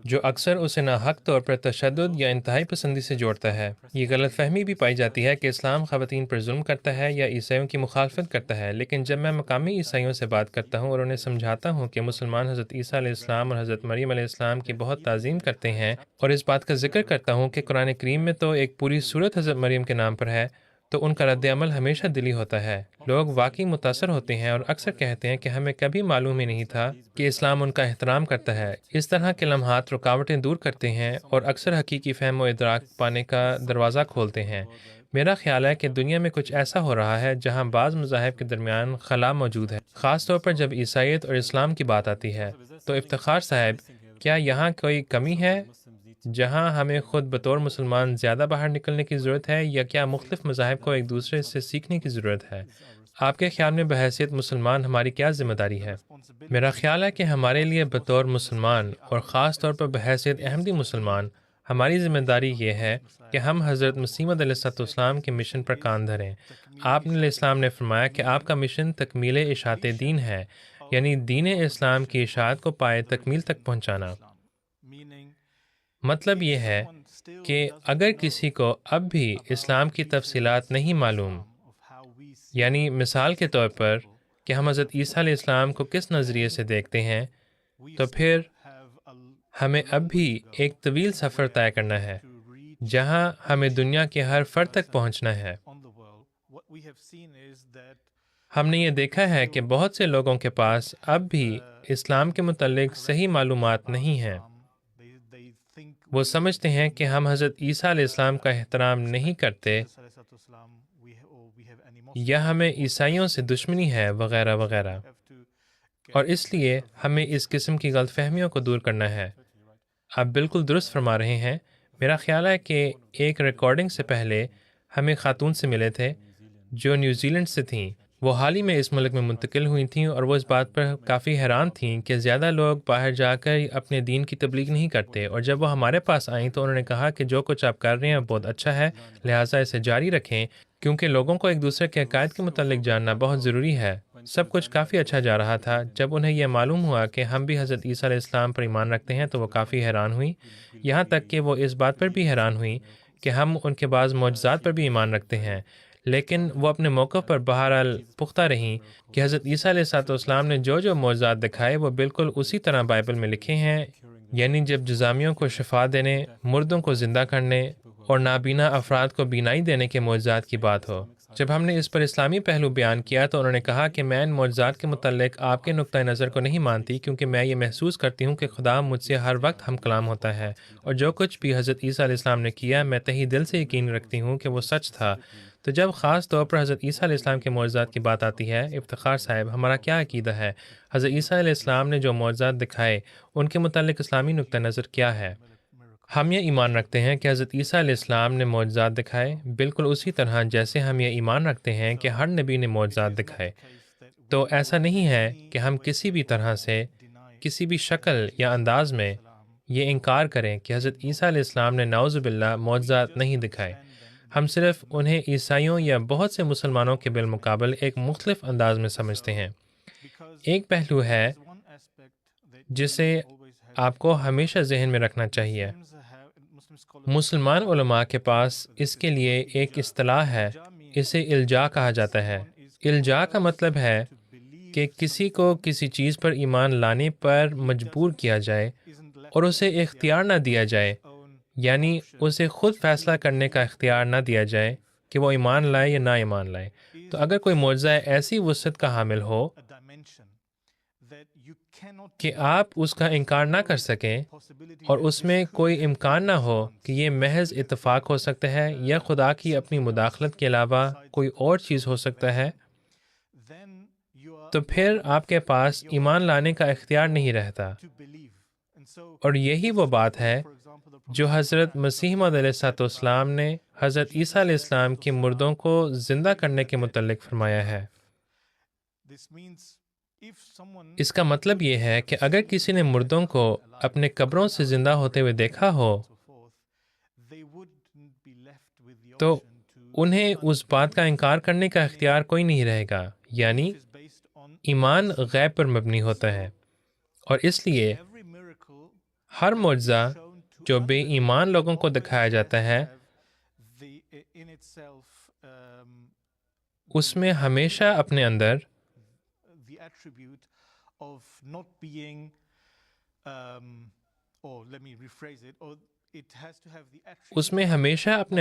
جو اکثر اسے ناحق طور پر تشدد یا انتہائی پسندی سے جوڑتا ہے۔ یہ غلط فہمی بھی پائی جاتی ہے کہ اسلام خواتین پر ظلم کرتا ہے یا عیسائیوں کی مخالفت کرتا ہے، لیکن جب میں مقامی عیسائیوں سے بات کرتا ہوں اور انہیں سمجھاتا ہوں کہ مسلمان حضرت عیسیٰ علیہ السلام اور حضرت مریم علیہ السلام کی بہت تعظیم کرتے ہیں، اور اس بات کا ذکر کرتا ہوں کہ قرآن کریم میں تو ایک پوری سورت حضرت مریم کے نام پر ہے، تو ان کا رد عمل ہمیشہ دلی ہوتا ہے۔ لوگ واقعی متاثر ہوتے ہیں اور اکثر کہتے ہیں کہ ہمیں کبھی معلوم ہی نہیں تھا کہ اسلام ان کا احترام کرتا ہے۔ اس طرح کے لمحات رکاوٹیں دور کرتے ہیں اور اکثر حقیقی فہم و ادراک پانے کا دروازہ کھولتے ہیں۔ میرا خیال ہے کہ دنیا میں کچھ ایسا ہو رہا ہے جہاں بعض مذاہب کے درمیان خلا موجود ہے، خاص طور پر جب عیسائیت اور اسلام کی بات آتی ہے۔ تو افتخار صاحب، کیا یہاں کوئی کمی ہے جہاں ہمیں خود بطور مسلمان زیادہ باہر نکلنے کی ضرورت ہے، یا کیا مختلف مذاہب کو ایک دوسرے سے سیکھنے کی ضرورت ہے؟ آپ کے خیال میں بحیثیت مسلمان ہماری کیا ذمہ داری ہے؟ میرا خیال ہے کہ ہمارے لیے بطور مسلمان اور خاص طور پر بحیثیت احمدی مسلمان، ہماری ذمہ داری یہ ہے کہ ہم حضرت مسیح موعود علیہ السلام کے مشن پر کان دھریں۔ آپ علیہ السلام نے فرمایا کہ آپ کا مشن تکمیل اشاعت دین ہے، یعنی دین اسلام کی اشاعت کو پائے تکمیل تک پہنچانا۔ مطلب یہ ہے کہ اگر کسی کو اب بھی اسلام کی تفصیلات نہیں معلوم، یعنی مثال کے طور پر کہ ہم حضرت عیسیٰ علیہ السلام کو کس نظریے سے دیکھتے ہیں، تو پھر ہمیں اب بھی ایک طویل سفر طے کرنا ہے جہاں ہمیں دنیا کے ہر فرد تک پہنچنا ہے۔ ہم نے یہ دیکھا ہے کہ بہت سے لوگوں کے پاس اب بھی اسلام کے متعلق صحیح معلومات نہیں ہیں۔ وہ سمجھتے ہیں کہ ہم حضرت عیسیٰ علیہ السلام کا احترام نہیں کرتے، یا ہمیں عیسائیوں سے دشمنی ہے، وغیرہ وغیرہ، اور اس لیے ہمیں اس قسم کی غلط فہمیوں کو دور کرنا ہے۔ آپ بالکل درست فرما رہے ہیں۔ میرا خیال ہے کہ ایک ریکارڈنگ سے پہلے ہم ایک خاتون سے ملے تھے جو نیوزی لینڈ سے تھیں۔ وہ حال ہی میں اس ملک میں منتقل ہوئی تھیں، اور وہ اس بات پر کافی حیران تھیں کہ زیادہ لوگ باہر جا کر اپنے دین کی تبلیغ نہیں کرتے، اور جب وہ ہمارے پاس آئیں تو انہوں نے کہا کہ جو کچھ آپ کر رہے ہیں بہت اچھا ہے، لہٰذا اسے جاری رکھیں، کیونکہ لوگوں کو ایک دوسرے کے عقائد کے متعلق جاننا بہت ضروری ہے۔ سب کچھ کافی اچھا جا رہا تھا۔ جب انہیں یہ معلوم ہوا کہ ہم بھی حضرت عیسیٰ علیہ السلام پر ایمان رکھتے ہیں تو وہ کافی حیران ہوئی، یہاں تک کہ وہ اس بات پر بھی حیران ہوئی کہ ہم ان کے بعض معجزات پر بھی ایمان رکھتے ہیں، لیکن وہ اپنے موقف پر بہرحال پختہ رہیں کہ حضرت عیسیٰ علیہ السلام نے جو معجزات دکھائے وہ بالکل اسی طرح بائبل میں لکھے ہیں، یعنی جب جزامیوں کو شفا دینے، مردوں کو زندہ کرنے اور نابینا افراد کو بینائی دینے کے معجزات کی بات ہو۔ جب ہم نے اس پر اسلامی پہلو بیان کیا تو انہوں نے کہا کہ میں ان معجزات کے متعلق آپ کے نقطۂ نظر کو نہیں مانتی، کیونکہ میں یہ محسوس کرتی ہوں کہ خدا مجھ سے ہر وقت ہم کلام ہوتا ہے، اور جو کچھ بھی حضرت عیسیٰ علیہ السلام نے کیا میں تہی دل سے یقین رکھتی ہوں کہ وہ سچ تھا۔ تو جب خاص طور پر حضرت عیسیٰ علیہ السلام کے معجزات کی بات آتی ہے، افتخار صاحب، ہمارا کیا عقیدہ ہے؟ حضرت عیسیٰ علیہ السلام نے جو معجزات دکھائے ان کے متعلق اسلامی نقطۂ نظر کیا ہے؟ ہم یہ ایمان رکھتے ہیں کہ حضرت عیسیٰ علیہ السلام نے معجزات دکھائے، بالکل اسی طرح جیسے ہم یہ ایمان رکھتے ہیں کہ ہر نبی نے معجزات دکھائے۔ تو ایسا نہیں ہے کہ ہم کسی بھی طرح سے، کسی بھی شکل یا انداز میں یہ انکار کریں کہ حضرت عیسیٰ علیہ السلام نے نعوذ باللہ معجزات نہیں دکھائے۔ ہم صرف انہیں عیسائیوں یا بہت سے مسلمانوں کے بالمقابل ایک مختلف انداز میں سمجھتے ہیں۔ ایک پہلو ہے جسے آپ کو ہمیشہ ذہن میں رکھنا چاہیے۔ مسلمان علماء کے پاس اس کے لیے ایک اصطلاح ہے، اسے الجا کہا جاتا ہے۔ الجا کا مطلب ہے کہ کسی کو کسی چیز پر ایمان لانے پر مجبور کیا جائے اور اسے اختیار نہ دیا جائے، یعنی اسے خود فیصلہ کرنے کا اختیار نہ دیا جائے کہ وہ ایمان لائے یا نہ ایمان لائے، تو اگر کوئی معجزہ ایسی وسعت کا حامل ہو کہ آپ اس کا انکار نہ کر سکیں اور اس میں کوئی امکان نہ ہو کہ یہ محض اتفاق ہو سکتا ہے یا خدا کی اپنی مداخلت کے علاوہ کوئی اور چیز ہو سکتا ہے، تو پھر آپ کے پاس ایمان لانے کا اختیار نہیں رہتا۔ اور یہی وہ بات ہے جو حضرت مسیح موعود علیہ الصلوۃ والسلام نے حضرت عیسیٰ علیہ السلام کے مردوں کو زندہ کرنے کے متعلق فرمایا ہے۔ اس کا مطلب یہ ہے کہ اگر کسی نے مردوں کو اپنے قبروں سے زندہ ہوتے ہوئے دیکھا ہو تو انہیں اس بات کا انکار کرنے کا اختیار کوئی نہیں رہے گا، یعنی ایمان غیب پر مبنی ہوتا ہے، اور اس لیے ہر معجزہ جو بے ایمان لوگوں کو دکھایا جاتا ہے اس میں ہمیشہ اپنے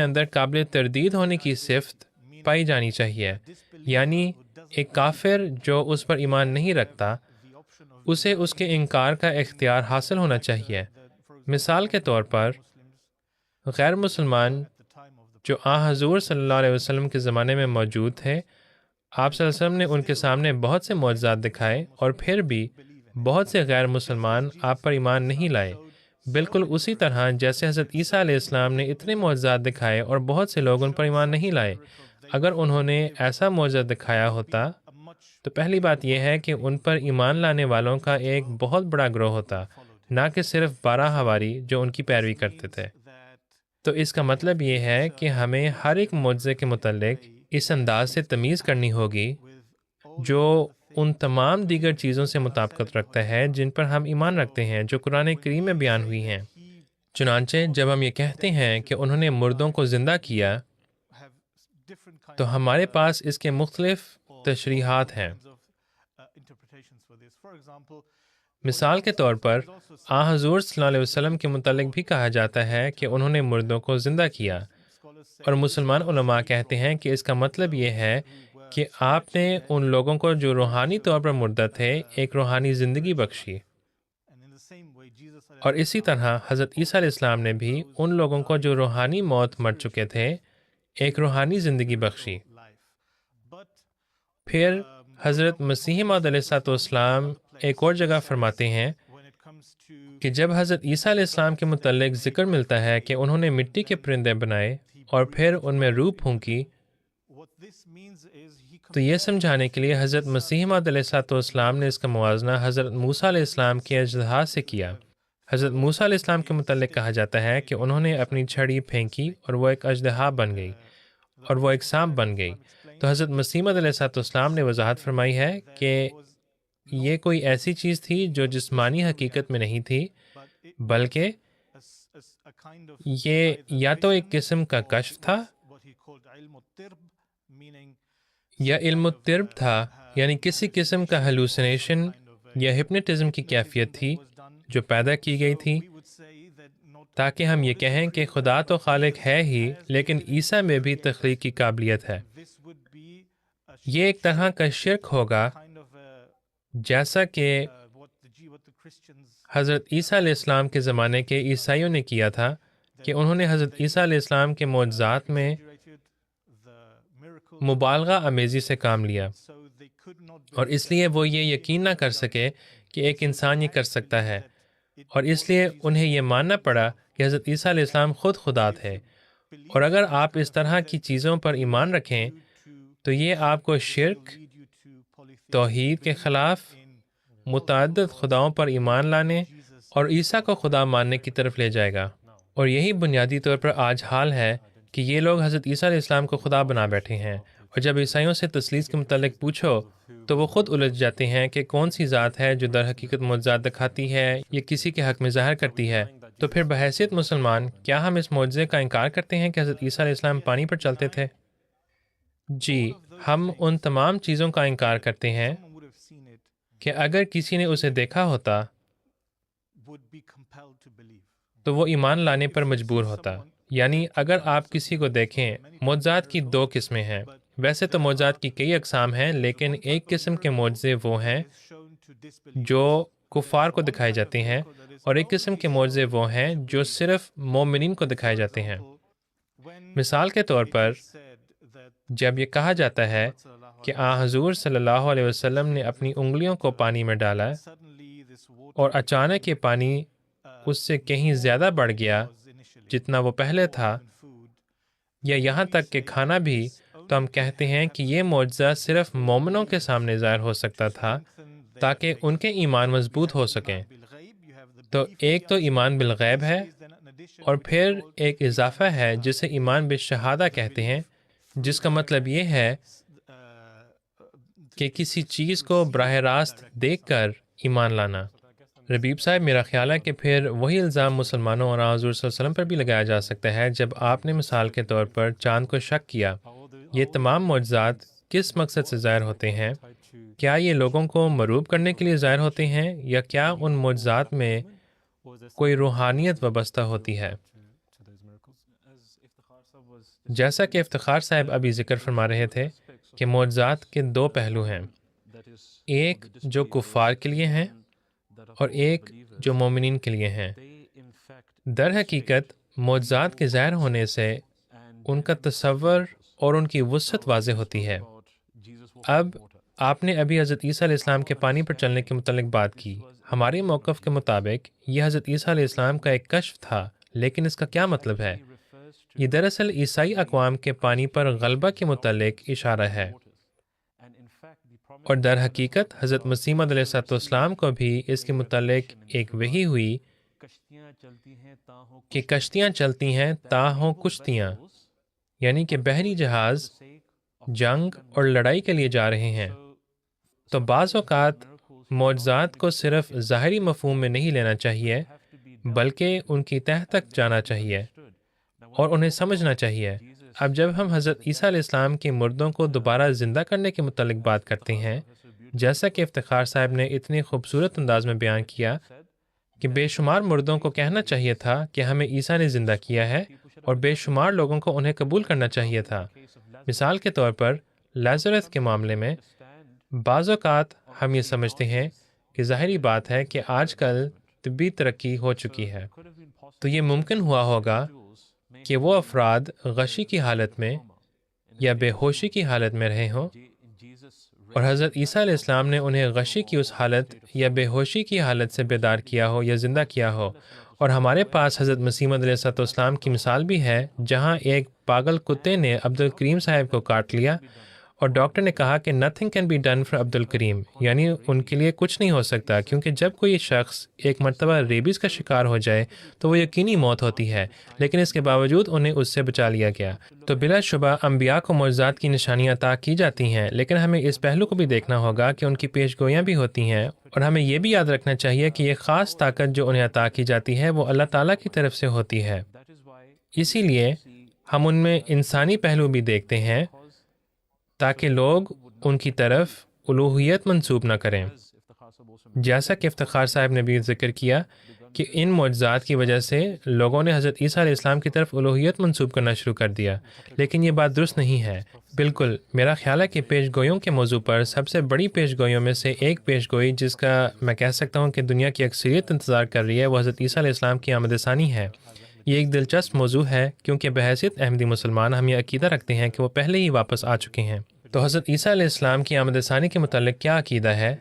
اندر قابل تردید ہونے کی صفت پائی جانی چاہیے، یعنی ایک کافر جو اس پر ایمان نہیں رکھتا اسے اس کے انکار کا اختیار حاصل ہونا چاہیے۔ مثال کے طور پر غیر مسلمان جو حضور صلی اللہ علیہ وسلم کے زمانے میں موجود تھے، آپ صلی اللہ علیہ وسلم نے ان کے سامنے بہت سے معجزات دکھائے اور پھر بھی بہت سے غیر مسلمان آپ پر ایمان نہیں لائے، بالکل اسی طرح جیسے حضرت عیسیٰ علیہ السلام نے اتنے معجزات دکھائے اور بہت سے لوگ ان پر ایمان نہیں لائے۔ اگر انہوں نے ایسا معجزہ دکھایا ہوتا تو پہلی بات یہ ہے کہ ان پر ایمان لانے والوں کا ایک بہت بڑا گروہ ہوتا، نہ کہ صرف 12 حواری جو ان کی پیروی کرتے تھے۔ تو اس کا مطلب یہ ہے کہ ہمیں ہر ایک معجزے کے متعلق اس انداز سے تمیز کرنی ہوگی جو ان تمام دیگر چیزوں سے مطابقت رکھتا ہے جن پر ہم ایمان رکھتے ہیں، جو قرآن کریم میں بیان ہوئی ہیں۔ چنانچہ جب ہم یہ کہتے ہیں کہ انہوں نے مردوں کو زندہ کیا تو ہمارے پاس اس کے مختلف تشریحات ہیں۔ مثال کے طور پر حضور صلی اللہ علیہ وسلم کے متعلق بھی کہا جاتا ہے کہ انہوں نے مردوں کو زندہ کیا، اور مسلمان علماء کہتے ہیں کہ اس کا مطلب یہ ہے کہ آپ نے ان لوگوں کو جو روحانی طور پر مردہ تھے ایک روحانی زندگی بخشی، اور اسی طرح حضرت عیسیٰ علیہ السلام نے بھی ان لوگوں کو جو روحانی موت مر چکے تھے ایک روحانی زندگی بخشی۔ پھر حضرت مسیح موعود علیہ الصلوۃ والسلام ایک اور جگہ فرماتے ہیں کہ جب حضرت عیسیٰ علیہ السلام کے متعلق ذکر ملتا ہے کہ انہوں نے مٹی کے پرندے بنائے اور پھر ان میں روح پھونکی، تو یہ سمجھانے کے لیے حضرت مسیح موعود علیہ الصلوۃ والسلام نے اس کا موازنہ حضرت موسیٰ علیہ السلام کے اژدہا سے کیا۔ حضرت موسیٰ علیہ السلام کے متعلق کہا جاتا ہے کہ انہوں نے اپنی چھڑی پھینکی اور وہ ایک اژدہا بن گئی اور وہ ایک سانپ بن گئی۔ تو حضرت مسیح موعود علیہ الصلوۃ والسلام نے وضاحت فرمائی ہے کہ یہ کوئی ایسی چیز تھی جو جسمانی حقیقت میں نہیں تھی، بلکہ یہ یا تو ایک قسم کا کشف تھا یا علم الطرب تھا، یعنی کسی قسم کا ہیلوسینیشن یا ہپنوٹزم کی کیفیت تھی جو پیدا کی گئی تھی، تاکہ ہم یہ کہیں کہ خدا تو خالق ہے ہی لیکن عیسیٰ میں بھی تخلیق کی قابلیت ہے۔ یہ ایک طرح کا شرک ہوگا، جیسا کہ حضرت عیسیٰ علیہ السلام کے زمانے کے عیسائیوں نے کیا تھا کہ انہوں نے حضرت عیسیٰ علیہ السلام کے معجزات میں مبالغہ آمیزی سے کام لیا، اور اس لیے وہ یہ یقین نہ کر سکے کہ ایک انسان یہ کر سکتا ہے، اور اس لیے انہیں یہ ماننا پڑا کہ حضرت عیسیٰ علیہ السلام خود خدا تھے۔ اور اگر آپ اس طرح کی چیزوں پر ایمان رکھیں تو یہ آپ کو شرک، توحید کے خلاف، متعدد خداؤں پر ایمان لانے اور عیسیٰ کو خدا ماننے کی طرف لے جائے گا۔ اور یہی بنیادی طور پر آج حال ہے کہ یہ لوگ حضرت عیسیٰ علیہ السلام کو خدا بنا بیٹھے ہیں، اور جب عیسائیوں سے تثلیث کے متعلق پوچھو تو وہ خود الجھ جاتے ہیں کہ کون سی ذات ہے جو در حقیقت معجزات دکھاتی ہے یا کسی کے حق میں ظاہر کرتی ہے۔ تو پھر بحیثیت مسلمان کیا ہم اس معجزے کا انکار کرتے ہیں کہ حضرت عیسیٰ علیہ السلام پانی پر چلتے تھے؟ جی، ہم ان تمام چیزوں کا انکار کرتے ہیں کہ اگر کسی نے اسے دیکھا ہوتا تو وہ ایمان لانے پر مجبور ہوتا۔ یعنی اگر آپ کسی کو دیکھیں، معجزات کی دو قسمیں ہیں۔ ویسے تو معجزات کی کئی اقسام ہیں، لیکن ایک قسم کے معجزے وہ ہیں جو کفار کو دکھائے جاتے ہیں، اور ایک قسم کے معجزے وہ ہیں جو صرف مومنین کو دکھائے جاتے ہیں۔ مثال کے طور پر جب یہ کہا جاتا ہے کہ حضور صلی اللہ علیہ وسلم نے اپنی انگلیوں کو پانی میں ڈالا اور اچانک یہ پانی اس سے کہیں زیادہ بڑھ گیا جتنا وہ پہلے تھا، یا یہاں تک کہ کھانا بھی، تو ہم کہتے ہیں کہ یہ معجزہ صرف مومنوں کے سامنے ظاہر ہو سکتا تھا تاکہ ان کے ایمان مضبوط ہو سکیں۔ تو ایک تو ایمان بالغیب ہے، اور پھر ایک اضافہ ہے جسے ایمان بالشہادہ کہتے ہیں، جس کا مطلب یہ ہے کہ کسی چیز کو براہ راست دیکھ کر ایمان لانا۔ ربیب صاحب، میرا خیال ہے کہ پھر وہی الزام مسلمانوں اور حضور صلی اللہ علیہ وسلم پر بھی لگایا جا سکتا ہے جب آپ نے مثال کے طور پر چاند کو شک کیا۔ یہ تمام معجزات کس مقصد سے ظاہر ہوتے ہیں؟ کیا یہ لوگوں کو مرعوب کرنے کے لیے ظاہر ہوتے ہیں، یا کیا ان معجزات میں کوئی روحانیت وابستہ ہوتی ہے؟ جیسا کہ افتخار صاحب ابھی ذکر فرما رہے تھے کہ معجزات کے دو پہلو ہیں، ایک جو کفار کے لیے ہیں اور ایک جو مومنین کے لیے ہیں۔ در حقیقت معجزات کے ظاہر ہونے سے ان کا تصور اور ان کی وسعت واضح ہوتی ہے۔ اب آپ نے ابھی حضرت عیسیٰ علیہ السلام کے پانی پر چلنے کے متعلق بات کی۔ ہمارے موقف کے مطابق یہ حضرت عیسیٰ علیہ السلام کا ایک کشف تھا، لیکن اس کا کیا مطلب ہے؟ یہ دراصل عیسائی اقوام کے پانی پر غلبہ کے متعلق اشارہ ہے، اور در حقیقت حضرت مسیح موعود علیہ السلام کو بھی اس کے متعلق ایک وحی ہوئی کہ کشتیاں چلتی ہیں تا ہوں کشتیاں، یعنی کہ بحری جہاز جنگ اور لڑائی کے لیے جا رہے ہیں۔ تو بعض اوقات معجزات کو صرف ظاہری مفہوم میں نہیں لینا چاہیے، بلکہ ان کی تہہ تک جانا چاہیے اور انہیں سمجھنا چاہیے۔ اب جب ہم حضرت عیسیٰ علیہ السلام کے مردوں کو دوبارہ زندہ کرنے کے متعلق بات کرتے ہیں، جیسا کہ افتخار صاحب نے اتنی خوبصورت انداز میں بیان کیا کہ بے شمار مردوں کو کہنا چاہیے تھا کہ ہمیں عیسیٰ نے زندہ کیا ہے، اور بے شمار لوگوں کو انہیں قبول کرنا چاہیے تھا۔ مثال کے طور پر لازرس کے معاملے میں بعض اوقات ہم یہ سمجھتے ہیں کہ ظاہری بات ہے کہ آج کل طبی ترقی ہو چکی ہے، تو یہ ممکن ہوا ہوگا کہ وہ افراد غشی کی حالت میں یا بے ہوشی کی حالت میں رہے ہوں، اور حضرت عیسیٰ علیہ السلام نے انہیں غشی کی اس حالت یا بے ہوشی کی حالت سے بیدار کیا ہو یا زندہ کیا ہو۔ اور ہمارے پاس حضرت مسیح موعود علیہ السلام کی مثال بھی ہے، جہاں ایک پاگل کتے نے عبد الکریم صاحب کو کاٹ لیا، اور ڈاکٹر نے کہا کہ nothing can be done for عبد الکریم، یعنی ان کے لیے کچھ نہیں ہو سکتا، کیونکہ جب کوئی شخص ایک مرتبہ ریبیز کا شکار ہو جائے تو وہ یقینی موت ہوتی ہے، لیکن اس کے باوجود انہیں اس سے بچا لیا گیا۔ تو بلا شبہ انبیاء کو معجزات کی نشانیاں عطا کی جاتی ہیں، لیکن ہمیں اس پہلو کو بھی دیکھنا ہوگا کہ ان کی پیش گوئیاں بھی ہوتی ہیں، اور ہمیں یہ بھی یاد رکھنا چاہیے کہ یہ خاص طاقت جو انہیں عطا کی جاتی ہے وہ اللہ تعالیٰ کی طرف سے ہوتی ہے۔ اسی لیے ہم ان میں انسانی پہلو بھی دیکھتے ہیں تاکہ لوگ ان کی طرف الوہیت منسوب نہ کریں۔ جیسا کہ افتخار صاحب نے بھی ذکر کیا کہ ان معجزات کی وجہ سے لوگوں نے حضرت عیسیٰ علیہ السلام کی طرف الوہیت منسوب کرنا شروع کر دیا، لیکن یہ بات درست نہیں ہے۔ بالکل، میرا خیال ہے کہ پیش گوئیوں کے موضوع پر سب سے بڑی پیش گوئیوں میں سے ایک پیش گوئی جس کا میں کہہ سکتا ہوں کہ دنیا کی اکثریت انتظار کر رہی ہے، وہ حضرت عیسیٰ علیہ السلام کی آمد ثانی ہے۔ یہ ایک دلچسپ موضوع ہے کیونکہ بحیثیت احمدی مسلمان ہم یہ عقیدہ رکھتے ہیں کہ وہ پہلے ہی واپس آ چکے ہیں۔ تو حضرت عیسیٰ علیہ السلام کی آمد ثانی کے متعلق کیا عقیدہ ہے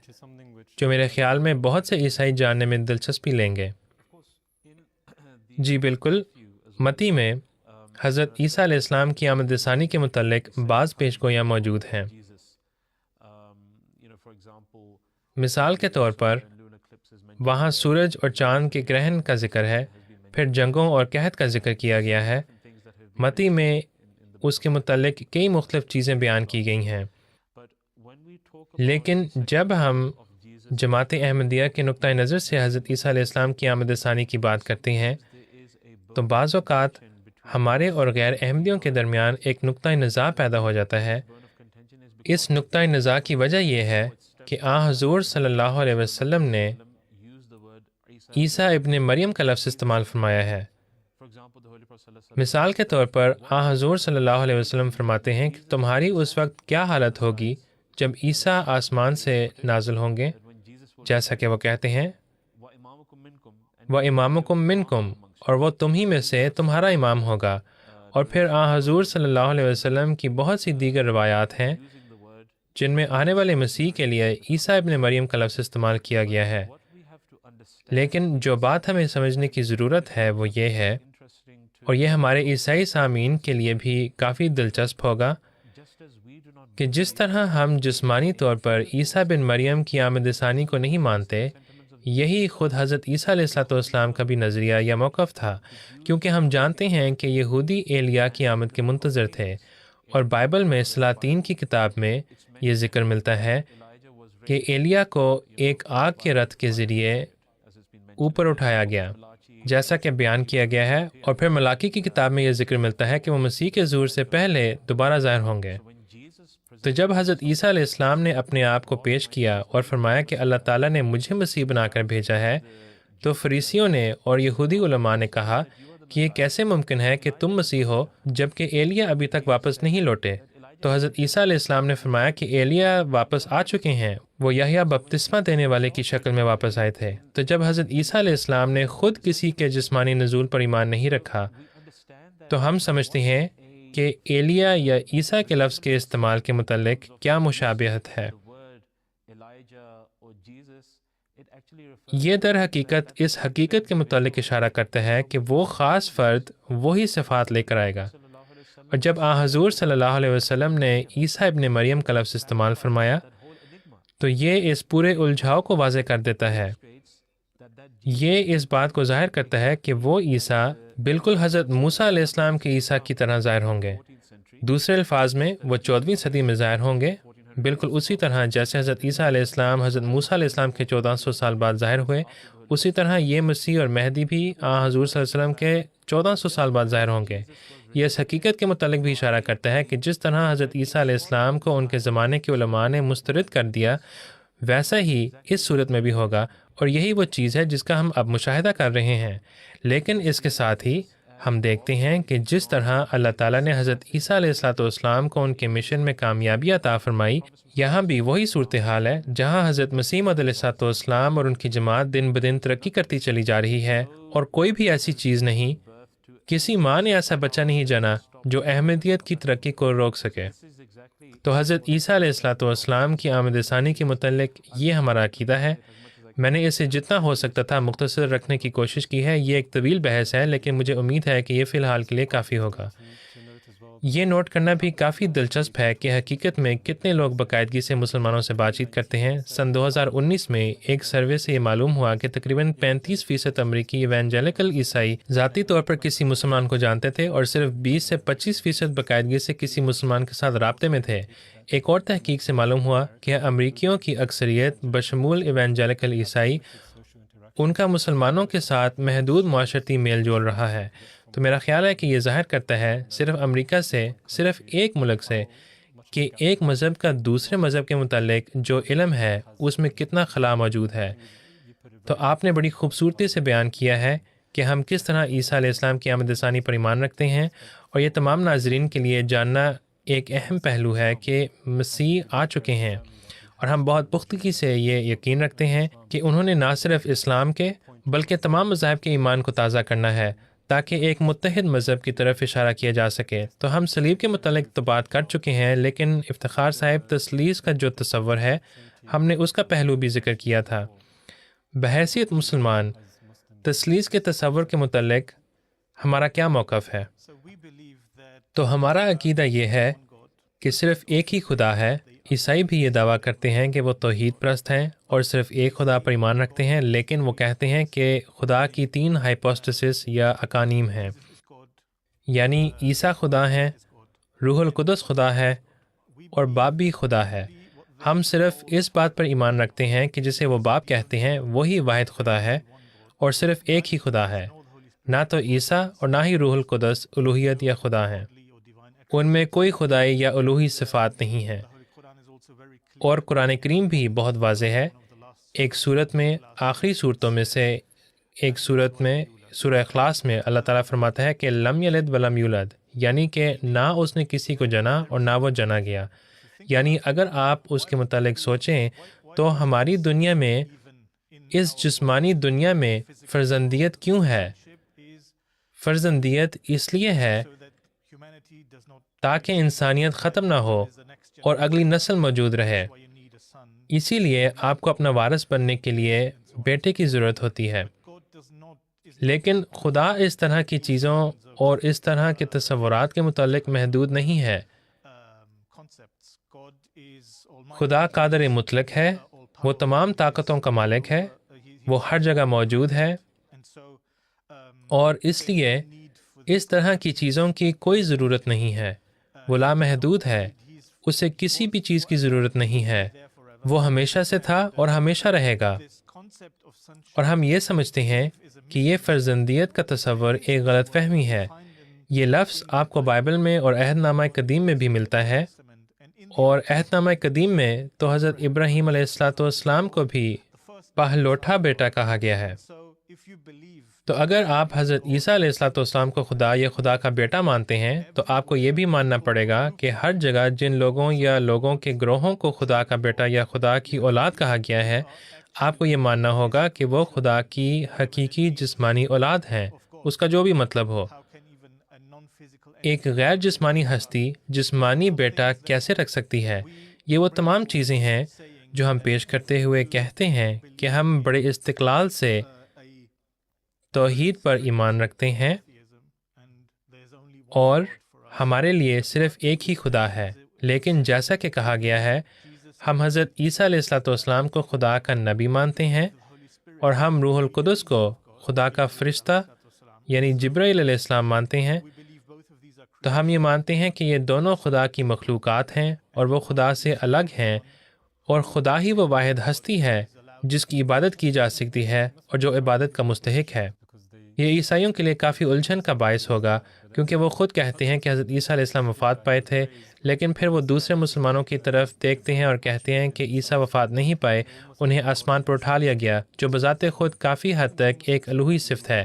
جو میرے خیال میں بہت سے عیسائی جاننے میں دلچسپی لیں گے؟ جی بالکل، متی میں حضرت عیسیٰ علیہ السلام کی آمد ثانی کے متعلق بعض پیش گوئیاں موجود ہیں۔ مثال کے طور پر وہاں سورج اور چاند کے گرہن کا ذکر ہے، پھر جنگوں اور قحط کا ذکر کیا گیا ہے۔ متی میں اس کے متعلق کئی مختلف چیزیں بیان کی گئی ہیں، لیکن جب ہم جماعت احمدیہ کے نقطہ نظر سے حضرت عیسیٰ علیہ السلام کی آمد ثانی کی بات کرتے ہیں تو بعض اوقات ہمارے اور غیر احمدیوں کے درمیان ایک نقطہ نزاع پیدا ہو جاتا ہے۔ اس نقطہ نزاع کی وجہ یہ ہے کہ حضور صلی اللہ علیہ وسلم نے عیسیٰ ابن مریم کا لفظ استعمال فرمایا ہے۔ مثال کے طور پر حضور صلی اللہ علیہ وسلم فرماتے ہیں کہ تمہاری اس وقت کیا حالت ہوگی جب عیسیٰ آسمان سے نازل ہوں گے، جیسا کہ وہ کہتے ہیں وَإِمَامُكُم مِّنكُم، اور وہ تم ہی میں سے تمہارا امام ہوگا۔ اور پھر حضور صلی اللہ علیہ وسلم کی بہت سی دیگر روایات ہیں جن میں آنے والے مسیح کے لیے عیسیٰ ابن مریم کا لفظ استعمال کیا گیا ہے۔ لیکن جو بات ہمیں سمجھنے کی ضرورت ہے وہ یہ ہے، اور یہ ہمارے عیسائی سامعین کے لیے بھی کافی دلچسپ ہوگا، کہ جس طرح ہم جسمانی طور پر عیسیٰ بن مریم کی آمد ثانی کو نہیں مانتے، یہی خود حضرت عیسیٰ علیہ السلام کا بھی نظریہ یا موقف تھا، کیونکہ ہم جانتے ہیں کہ یہودی ایلیا کی آمد کے منتظر تھے، اور بائبل میں سلاطین کی کتاب میں یہ ذکر ملتا ہے کہ ایلیا کو ایک آگ کے رتھ کے ذریعے اوپر اٹھایا گیا، جیسا کہ بیان کیا گیا ہے، اور پھر ملاکی کی کتاب میں یہ ذکر ملتا ہے کہ وہ مسیح کے ظہور سے پہلے دوبارہ ظاہر ہوں گے۔ تو جب حضرت عیسیٰ علیہ السلام نے اپنے آپ کو پیش کیا اور فرمایا کہ اللہ تعالیٰ نے مجھے مسیح بنا کر بھیجا ہے، تو فریسیوں نے اور یہودی علماء نے کہا کہ یہ کیسے ممکن ہے کہ تم مسیح ہو جبکہ ایلیا ابھی تک واپس نہیں لوٹے؟ تو حضرت عیسیٰ علیہ السلام نے فرمایا کہ ایلیا واپس آ چکے ہیں، وہ یحییٰ بپتسمہ دینے والے کی شکل میں واپس آئے تھے۔ تو جب حضرت عیسیٰ علیہ السلام نے خود کسی کے جسمانی نزول پر ایمان نہیں رکھا، تو ہم سمجھتے ہیں کہ ایلیا یا عیسیٰ کے لفظ کے استعمال کے متعلق کیا مشابہت ہے۔ یہ در حقیقت اس حقیقت کے متعلق اشارہ کرتا ہے کہ وہ خاص فرد وہی صفات لے کر آئے گا۔ اور جب حضور صلی اللہ علیہ وسلم نے عیسیٰ ابن مریم کا لفظ استعمال فرمایا، تو یہ اس پورے الجھاؤ کو واضح کر دیتا ہے۔ یہ اس بات کو ظاہر کرتا ہے کہ وہ عیسیٰ بالکل حضرت موسیٰ علیہ السلام کے عیسیٰ کی طرح ظاہر ہوں گے۔ دوسرے الفاظ میں وہ 14ویں صدی میں ظاہر ہوں گے، بالکل اسی طرح جیسے حضرت عیسیٰ علیہ السلام حضرت موسیٰ علیہ السلام کے 1400 سال بعد ظاہر ہوئے، اسی طرح یہ مسیح اور مہدی بھی حضور صلی اللہ علیہ وسلم کے 1400 سال بعد ظاہر ہوں گے۔ یہ اس حقیقت کے متعلق بھی اشارہ کرتا ہے کہ جس طرح حضرت عیسیٰ علیہ السلام کو ان کے زمانے کے علماء نے مسترد کر دیا، ویسا ہی اس صورت میں بھی ہوگا، اور یہی وہ چیز ہے جس کا ہم اب مشاہدہ کر رہے ہیں۔ لیکن اس کے ساتھ ہی ہم دیکھتے ہیں کہ جس طرح اللہ تعالیٰ نے حضرت عیسیٰ علیہ السلام کو ان کے مشن میں کامیابی عطا فرمائی، یہاں بھی وہی صورتحال ہے جہاں حضرت مسیح موعود علیہ السلام اور ان کی جماعت دن بدن ترقی کرتی چلی جا رہی ہے، اور کوئی بھی ایسی چیز نہیں، کسی ماں نے ایسا بچہ نہیں جنا جو احمدیت کی ترقی کو روک سکے۔ تو حضرت عیسیٰ علیہ السلام کی آمد ثانی کے متعلق یہ ہمارا عقیدہ ہے۔ میں نے اسے جتنا ہو سکتا تھا مختصر رکھنے کی کوشش کی ہے۔ یہ ایک طویل بحث ہے، لیکن مجھے امید ہے کہ یہ فی الحال کے لیے کافی ہوگا۔ یہ نوٹ کرنا بھی کافی دلچسپ ہے کہ حقیقت میں کتنے لوگ باقاعدگی سے مسلمانوں سے بات چیت کرتے ہیں۔ سن 2019 میں ایک سروے سے یہ معلوم ہوا کہ تقریباً 35% امریکی ایونجیلیکل عیسائی ذاتی طور پر کسی مسلمان کو جانتے تھے، اور صرف 20 سے 25% باقاعدگی سے کسی مسلمان کے ساتھ رابطے میں تھے۔ ایک اور تحقیق سے معلوم ہوا کہ امریکیوں کی اکثریت بشمول ایونجیلیکل عیسائی، ان کا مسلمانوں کے ساتھ محدود معاشرتی میل جول رہا ہے۔ تو میرا خیال ہے کہ یہ ظاہر کرتا ہے صرف امریکہ سے، صرف ایک ملک سے، کہ ایک مذہب کا دوسرے مذہب کے متعلق جو علم ہے اس میں کتنا خلا موجود ہے۔ تو آپ نے بڑی خوبصورتی سے بیان کیا ہے کہ ہم کس طرح عیسیٰ علیہ السلام کی آمد ثانی پر ایمان رکھتے ہیں، اور یہ تمام ناظرین کے لیے جاننا ایک اہم پہلو ہے کہ مسیح آ چکے ہیں، اور ہم بہت پختگی سے یہ یقین رکھتے ہیں کہ انہوں نے نہ صرف اسلام کے بلکہ تمام مذاہب کے ایمان کو تازہ کرنا ہے تاکہ ایک متحد مذہب کی طرف اشارہ کیا جا سکے۔ تو ہم صلیب کے متعلق تو بات کر چکے ہیں، لیکن افتخار صاحب تثلیث کا جو تصور ہے، ہم نے اس کا پہلو بھی ذکر کیا تھا۔ بحیثیت مسلمان تثلیث کے تصور کے متعلق ہمارا کیا موقف ہے؟ تو ہمارا عقیدہ یہ ہے کہ صرف ایک ہی خدا ہے۔ عیسائی بھی یہ دعویٰ کرتے ہیں کہ وہ توحید پرست ہیں اور صرف ایک خدا پر ایمان رکھتے ہیں، لیکن وہ کہتے ہیں کہ خدا کی 3 ہائپوسٹسس یا اقانیم ہیں، یعنی عیسیٰ خدا ہیں، روح القدس خدا ہے، اور باپ بھی خدا ہے۔ ہم صرف اس بات پر ایمان رکھتے ہیں کہ جسے وہ باپ کہتے ہیں وہی واحد خدا ہے، اور صرف ایک ہی خدا ہے، نہ تو عیسیٰ اور نہ ہی روح القدس الوہیت یا خدا ہیں۔ ان میں کوئی خدائی یا الوہی صفات نہیں ہیں۔ اور قرآن کریم بھی بہت واضح ہے۔ ایک صورت میں، آخری صورتوں میں سے ایک صورت میں، سورہ اخلاص میں، اللہ تعالیٰ فرماتا ہے کہ لم یلد ولم یولد، یعنی کہ نہ اس نے کسی کو جنا اور نہ وہ جنا گیا۔ یعنی اگر آپ اس کے متعلق سوچیں تو ہماری دنیا میں، اس جسمانی دنیا میں فرزندیت کیوں ہے؟ فرزندیت اس لیے ہے تاکہ انسانیت ختم نہ ہو اور اگلی نسل موجود رہے۔ اسی لیے آپ کو اپنا وارث بننے کے لیے بیٹے کی ضرورت ہوتی ہے۔ لیکن خدا اس طرح کی چیزوں اور اس طرح کے تصورات کے متعلق محدود نہیں ہے۔ خدا قادر مطلق ہے، وہ تمام طاقتوں کا مالک ہے، وہ ہر جگہ موجود ہے، اور اس لیے اس طرح کی چیزوں کی کوئی ضرورت نہیں ہے۔ وہ لامحدود ہے، اسے کسی بھی چیز کی ضرورت نہیں ہے، وہ ہمیشہ سے تھا اور ہمیشہ رہے گا۔ اور ہم یہ سمجھتے ہیں کہ یہ فرزندیت کا تصور ایک غلط فہمی ہے۔ یہ لفظ آپ کو بائبل میں اور عہد نامہ قدیم میں بھی ملتا ہے، اور عہد نامہ قدیم میں تو حضرت ابراہیم علیہ السلام کو بھی پہلوٹا بیٹا کہا گیا ہے۔ تو اگر آپ حضرت عیسیٰ علیہ السلام کو خدا یا خدا کا بیٹا مانتے ہیں تو آپ کو یہ بھی ماننا پڑے گا کہ ہر جگہ جن لوگوں یا لوگوں کے گروہوں کو خدا کا بیٹا یا خدا کی اولاد کہا گیا ہے، آپ کو یہ ماننا ہوگا کہ وہ خدا کی حقیقی جسمانی اولاد ہیں، اس کا جو بھی مطلب ہو۔ ایک غیر جسمانی ہستی جسمانی بیٹا کیسے رکھ سکتی ہے؟ یہ وہ تمام چیزیں ہیں جو ہم پیش کرتے ہوئے کہتے ہیں کہ ہم بڑے استقلال سے توحید پر ایمان رکھتے ہیں اور ہمارے لیے صرف ایک ہی خدا ہے۔ لیکن جیسا کہ کہا گیا ہے، ہم حضرت عیسیٰ علیہ السلام کو خدا کا نبی مانتے ہیں، اور ہم روح القدس کو خدا کا فرشتہ یعنی جبرائیل علیہ السلام مانتے ہیں۔ تو ہم یہ مانتے ہیں کہ یہ دونوں خدا کی مخلوقات ہیں اور وہ خدا سے الگ ہیں، اور خدا ہی وہ واحد ہستی ہے جس کی عبادت کی جا سکتی ہے اور جو عبادت کا مستحق ہے۔ یہ عیسائیوں کے لیے کافی الجھن کا باعث ہوگا، کیونکہ وہ خود کہتے ہیں کہ حضرت عیسیٰ علیہ السلام وفات پائے تھے، لیکن پھر وہ دوسرے مسلمانوں کی طرف دیکھتے ہیں اور کہتے ہیں کہ عیسیٰ وفات نہیں پائے، انہیں آسمان پر اٹھا لیا گیا، جو بذات خود کافی حد تک ایک الوہی صفت ہے۔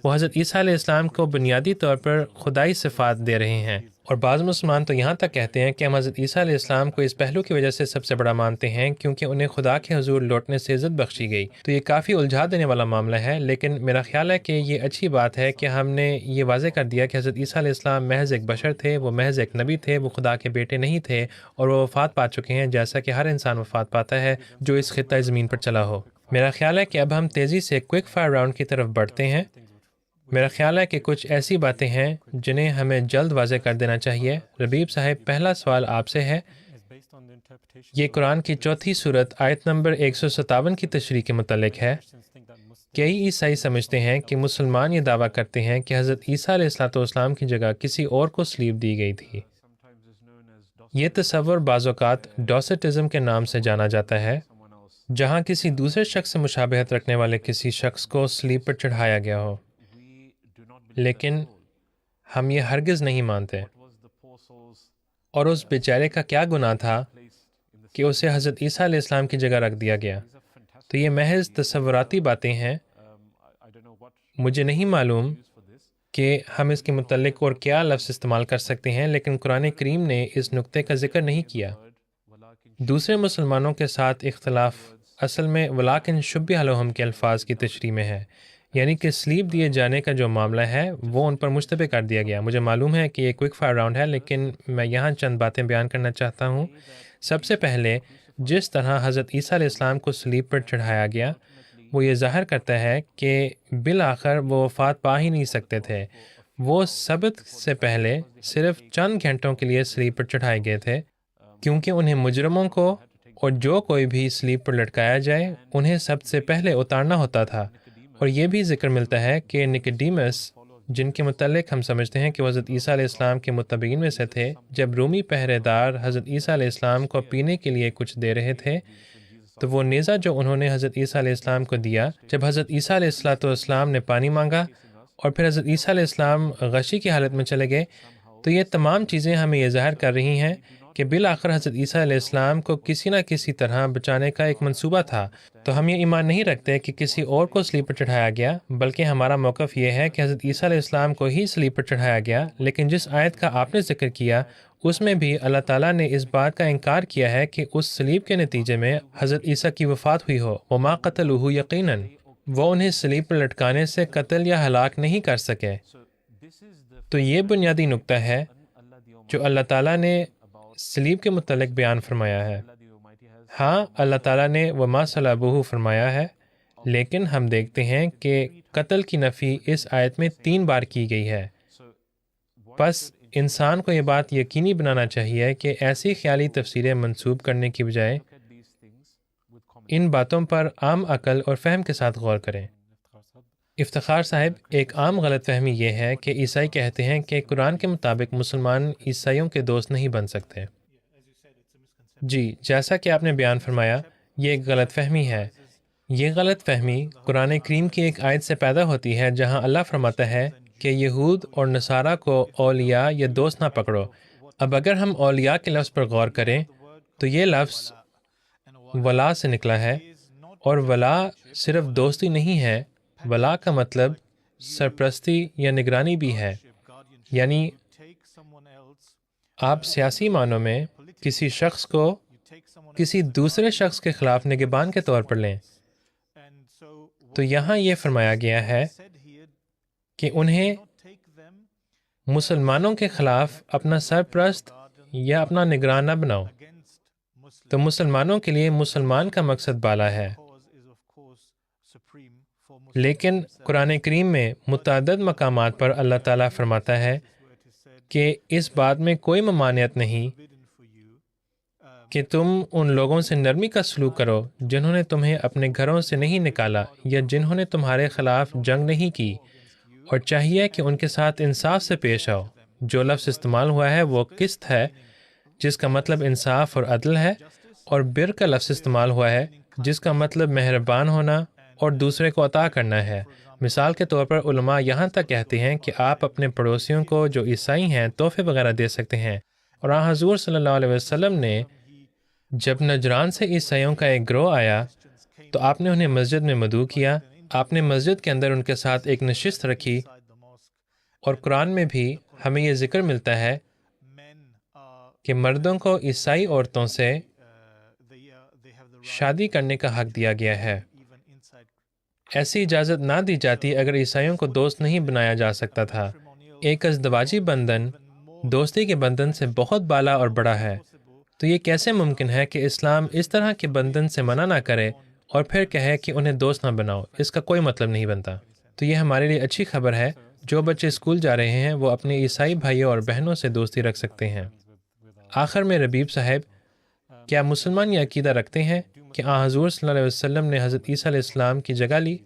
وہ حضرت عیسیٰ علیہ السلام کو بنیادی طور پر خدائی صفات دے رہے ہیں، اور بعض مسلمان تو یہاں تک کہتے ہیں کہ ہم حضرت عیسیٰ علیہ السلام کو اس پہلو کی وجہ سے سب سے بڑا مانتے ہیں کیونکہ انہیں خدا کے حضور لوٹنے سے عزت بخشی گئی۔ تو یہ کافی الجھا دینے والا معاملہ ہے، لیکن میرا خیال ہے کہ یہ اچھی بات ہے کہ ہم نے یہ واضح کر دیا کہ حضرت عیسیٰ علیہ السلام محض ایک بشر تھے، وہ محض ایک نبی تھے، وہ خدا کے بیٹے نہیں تھے، اور وہ وفات پا چکے ہیں جیسا کہ ہر انسان وفات پاتا ہے جو اس خطۂ زمین پر چلا ہو۔ میرا خیال ہے کہ اب ہم تیزی سے کوئک فائر راؤنڈ کی طرف بڑھتے ہیں۔ میرا خیال ہے کہ کچھ ایسی باتیں ہیں جنہیں ہمیں جلد واضح کر دینا چاہیے۔ ربیب صاحب، پہلا سوال آپ سے ہے۔ یہ قرآن کی 4 سورت آیت نمبر 157 کی تشریح کے متعلق ہے۔ کئی عیسائی سمجھتے ہیں کہ مسلمان یہ دعویٰ کرتے ہیں کہ حضرت عیسیٰ علیہ السلام کی جگہ کسی اور کو صلیب دی گئی تھی۔ یہ تصور بعض اوقات ڈوسٹزم کے نام سے جانا جاتا ہے، جہاں کسی دوسرے شخص سے مشابہت رکھنے والے کسی شخص کو صلیب پر چڑھایا گیا ہو، لیکن ہم یہ ہرگز نہیں مانتے۔ اور اس بیچارے کا کیا گناہ تھا کہ اسے حضرت عیسیٰ علیہ السلام کی جگہ رکھ دیا گیا؟ تو یہ محض تصوراتی باتیں ہیں۔ مجھے نہیں معلوم کہ ہم اس کے متعلق اور کیا لفظ استعمال کر سکتے ہیں، لیکن قرآن کریم نے اس نقطے کا ذکر نہیں کیا۔ دوسرے مسلمانوں کے ساتھ اختلاف اصل میں ولاکن شبہ لہم کے الفاظ کی تشریح میں ہے، یعنی کہ صلیب دیے جانے کا جو معاملہ ہے وہ ان پر مشتبہ کر دیا گیا۔ مجھے معلوم ہے کہ یہ کوئک فائر راؤنڈ ہے، لیکن میں یہاں چند باتیں بیان کرنا چاہتا ہوں۔ سب سے پہلے، جس طرح حضرت عیسیٰ علیہ السلام کو صلیب پر چڑھایا گیا، وہ یہ ظاہر کرتا ہے کہ بالآخر وہ وفات پا ہی نہیں سکتے تھے۔ وہ سبت سے پہلے صرف چند گھنٹوں کے لیے صلیب پر چڑھائے گئے تھے، کیونکہ انہیں مجرموں کو اور جو کوئی بھی صلیب پر لٹکایا جائے انہیں سب سے پہلے اتارنا ہوتا تھا۔ اور یہ بھی ذکر ملتا ہے کہ نکڈیمس، جن کے متعلق ہم سمجھتے ہیں کہ وہ حضرت عیسیٰ علیہ السلام کے متبعین میں سے تھے، جب رومی پہرے دار حضرت عیسیٰ علیہ السلام کو پینے کے لیے کچھ دے رہے تھے تو وہ نیزہ جو انہوں نے حضرت عیسیٰ علیہ السلام کو دیا، جب حضرت عیسیٰ علیہ السلام نے پانی مانگا اور پھر حضرت عیسیٰ علیہ السلام غشی کی حالت میں چلے گئے، تو یہ تمام چیزیں ہمیں یہ ظاہر کر رہی ہیں کہ بالآخر حضرت عیسیٰ علیہ السلام کو کسی نہ کسی طرح بچانے کا ایک منصوبہ تھا، تو ہم یہ ایمان نہیں رکھتے کہ کسی اور کو صلیب پر چڑھایا گیا، بلکہ ہمارا موقف یہ ہے کہ حضرت عیسیٰ علیہ السلام کو ہی صلیب پر چڑھایا گیا۔ لیکن جس آیت کا آپ نے ذکر کیا اس میں بھی اللہ تعالیٰ نے اس بات کا انکار کیا ہے کہ اس صلیب کے نتیجے میں حضرت عیسیٰ کی وفات ہوئی ہو۔ وَمَا قَتَلُوهُ یقیناً، وہ انہیں صلیب پر لٹکانے سے قتل یا ہلاک نہیں کر سکے۔ تو یہ بنیادی نقطہ ہے جو اللہ تعالیٰ نے صلیب کے متعلق بیان فرمایا ہے۔ ہاں، اللہ تعالیٰ نے وَمَا صَلَبُوهُ فرمایا ہے، لیکن ہم دیکھتے ہیں کہ قتل کی نفی اس آیت میں 3 بار کی گئی ہے۔ بس انسان کو یہ بات یقینی بنانا چاہیے کہ ایسی خیالی تفسیریں منسوب کرنے کی بجائے ان باتوں پر عام عقل اور فہم کے ساتھ غور کریں۔ افتخار صاحب، ایک عام غلط فہمی یہ ہے کہ عیسائی کہتے ہیں کہ قرآن کے مطابق مسلمان عیسائیوں کے دوست نہیں بن سکتے۔ جی، جیسا کہ آپ نے بیان فرمایا، یہ ایک غلط فہمی ہے۔ یہ غلط فہمی قرآن کریم کی ایک آیت سے پیدا ہوتی ہے جہاں اللہ فرماتا ہے کہ یہود اور نصارہ کو اولیاء یا دوست نہ پکڑو۔ اب اگر ہم اولیاء کے لفظ پر غور کریں تو یہ لفظ ولا سے نکلا ہے، اور ولا صرف دوستی نہیں ہے، ولا کا مطلب سرپرستی یا نگرانی بھی ہے۔ یعنی آپ سیاسی معنوں میں کسی شخص کو کسی دوسرے شخص کے خلاف نگہبان کے طور پر لیں۔ تو یہاں یہ فرمایا گیا ہے کہ انہیں مسلمانوں کے خلاف اپنا سرپرست یا اپنا نگران نہ بناؤ۔ تو مسلمانوں کے لیے مسلمان کا مقصد بالا ہے، لیکن قرآن کریم میں متعدد مقامات پر اللہ تعالیٰ فرماتا ہے کہ اس بات میں کوئی ممانعت نہیں کہ تم ان لوگوں سے نرمی کا سلوک کرو جنہوں نے تمہیں اپنے گھروں سے نہیں نکالا یا جنہوں نے تمہارے خلاف جنگ نہیں کی، اور چاہیے کہ ان کے ساتھ انصاف سے پیش آؤ۔ جو لفظ استعمال ہوا ہے وہ قسط ہے، جس کا مطلب انصاف اور عدل ہے، اور بر کا لفظ استعمال ہوا ہے جس کا مطلب مہربان ہونا اور دوسرے کو عطا کرنا ہے۔ مثال کے طور پر علماء یہاں تک کہتے ہیں کہ آپ اپنے پڑوسیوں کو جو عیسائی ہیں تحفے وغیرہ دے سکتے ہیں، اور حضور صلی اللہ علیہ وسلم نے جب نجران سے عیسائیوں کا ایک گروہ آیا تو آپ نے انہیں مسجد میں مدعو کیا، آپ نے مسجد کے اندر ان کے ساتھ ایک نشست رکھی، اور قرآن میں بھی ہمیں یہ ذکر ملتا ہے کہ مردوں کو عیسائی عورتوں سے شادی کرنے کا حق دیا گیا ہے۔ ایسی اجازت نہ دی جاتی اگر عیسائیوں کو دوست نہیں بنایا جا سکتا تھا۔ ایک ازدواجی بندھن دوستی کے بندھن سے بہت بالا اور بڑا ہے، تو یہ کیسے ممکن ہے کہ اسلام اس طرح کے بندھن سے منع نہ کرے اور پھر کہے کہ انہیں دوست نہ بناؤ؟ اس کا کوئی مطلب نہیں بنتا۔ تو یہ ہمارے لیے اچھی خبر ہے، جو بچے اسکول جا رہے ہیں وہ اپنے عیسائی بھائیوں اور بہنوں سے دوستی رکھ سکتے ہیں۔ آخر میں ربیب صاحب، کیا مسلمان یہ عقیدہ رکھتے ہیں کہ حضور صلی اللہ علیہ وسلم نے حضرت عیسیٰ علیہ السلام کی جگہ لی؟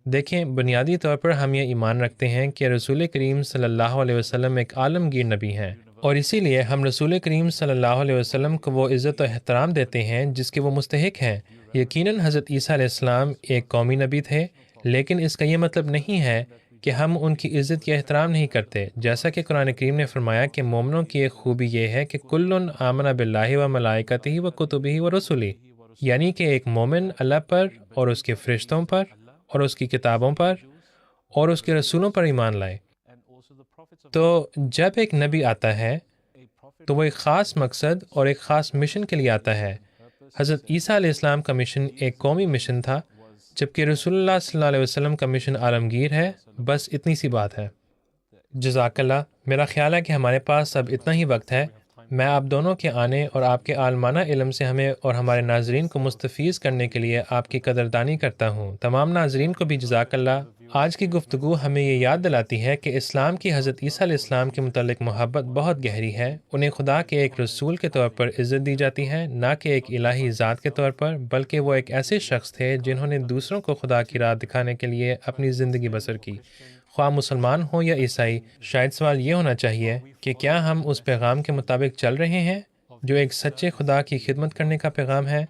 دیکھیں، بنیادی طور پر ہم یہ ایمان رکھتے ہیں کہ رسول کریم صلی اللہ علیہ وسلم ایک عالمگیر نبی ہیں، اور اسی لیے ہم رسول کریم صلی اللہ علیہ وسلم کو وہ عزت و احترام دیتے ہیں جس کے وہ مستحق ہیں۔ یقیناً حضرت عیسیٰ علیہ السلام ایک قومی نبی تھے، لیکن اس کا یہ مطلب نہیں ہے کہ ہم ان کی عزت یا احترام نہیں کرتے۔ جیسا کہ قرآن کریم نے فرمایا کہ مومنوں کی ایک خوبی یہ ہے کہ کل آمن باللہ و ملائکتہ و کتبہ و رسلہ، یعنی کہ ایک مومن اللہ پر اور اس کے فرشتوں پر اور اس کی کتابوں پر اور اس کے رسولوں پر ایمان لائے۔ تو جب ایک نبی آتا ہے تو وہ ایک خاص مقصد اور ایک خاص مشن کے لیے آتا ہے۔ حضرت عیسیٰ علیہ السلام کا مشن ایک قومی مشن تھا، جبکہ رسول اللہ صلی اللہ علیہ وسلم کا مشن عالمگیر ہے۔ بس اتنی سی بات ہے۔ جزاک اللہ۔ میرا خیال ہے کہ ہمارے پاس اب اتنا ہی وقت ہے۔ میں آپ دونوں کے آنے اور آپ کے عالمانہ علم سے ہمیں اور ہمارے ناظرین کو مستفیض کرنے کے لیے آپ کی قدردانی کرتا ہوں۔ تمام ناظرین کو بھی جزاک اللہ۔ آج کی گفتگو ہمیں یہ یاد دلاتی ہے کہ اسلام کی حضرت عیسیٰ علیہ السلام کے متعلق محبت بہت گہری ہے۔ انہیں خدا کے ایک رسول کے طور پر عزت دی جاتی ہے، نہ کہ ایک الہی ذات کے طور پر، بلکہ وہ ایک ایسے شخص تھے جنہوں نے دوسروں کو خدا کی راہ دکھانے کے لیے اپنی زندگی بسر کی، خواہ مسلمان ہوں یا عیسائی۔ شاید سوال یہ ہونا چاہیے کہ کیا ہم اس پیغام کے مطابق چل رہے ہیں جو ایک سچے خدا کی خدمت کرنے کا پیغام ہے؟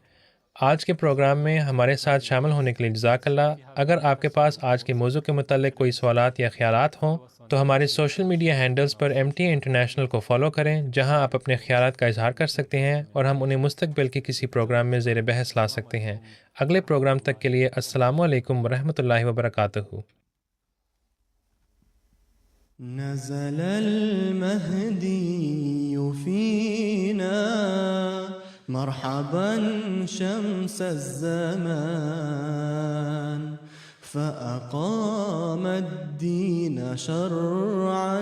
آج کے پروگرام میں ہمارے ساتھ شامل ہونے کے لیے جزاک اللہ۔ اگر آپ کے پاس آج کے موضوع کے متعلق کوئی سوالات یا خیالات ہوں تو ہمارے سوشل میڈیا ہینڈلز پر MTA انٹرنیشنل کو فالو کریں، جہاں آپ اپنے خیالات کا اظہار کر سکتے ہیں اور ہم انہیں مستقبل کے کسی پروگرام میں زیر بحث لا سکتے ہیں۔ اگلے پروگرام تک کے لیے السلام علیکم ورحمۃ اللہ وبرکاتہ۔ نزل المهدي فينا مرحبا شمس الزمان، فأقام الدين شرعا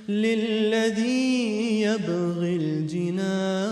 للذي يبغي الجنان.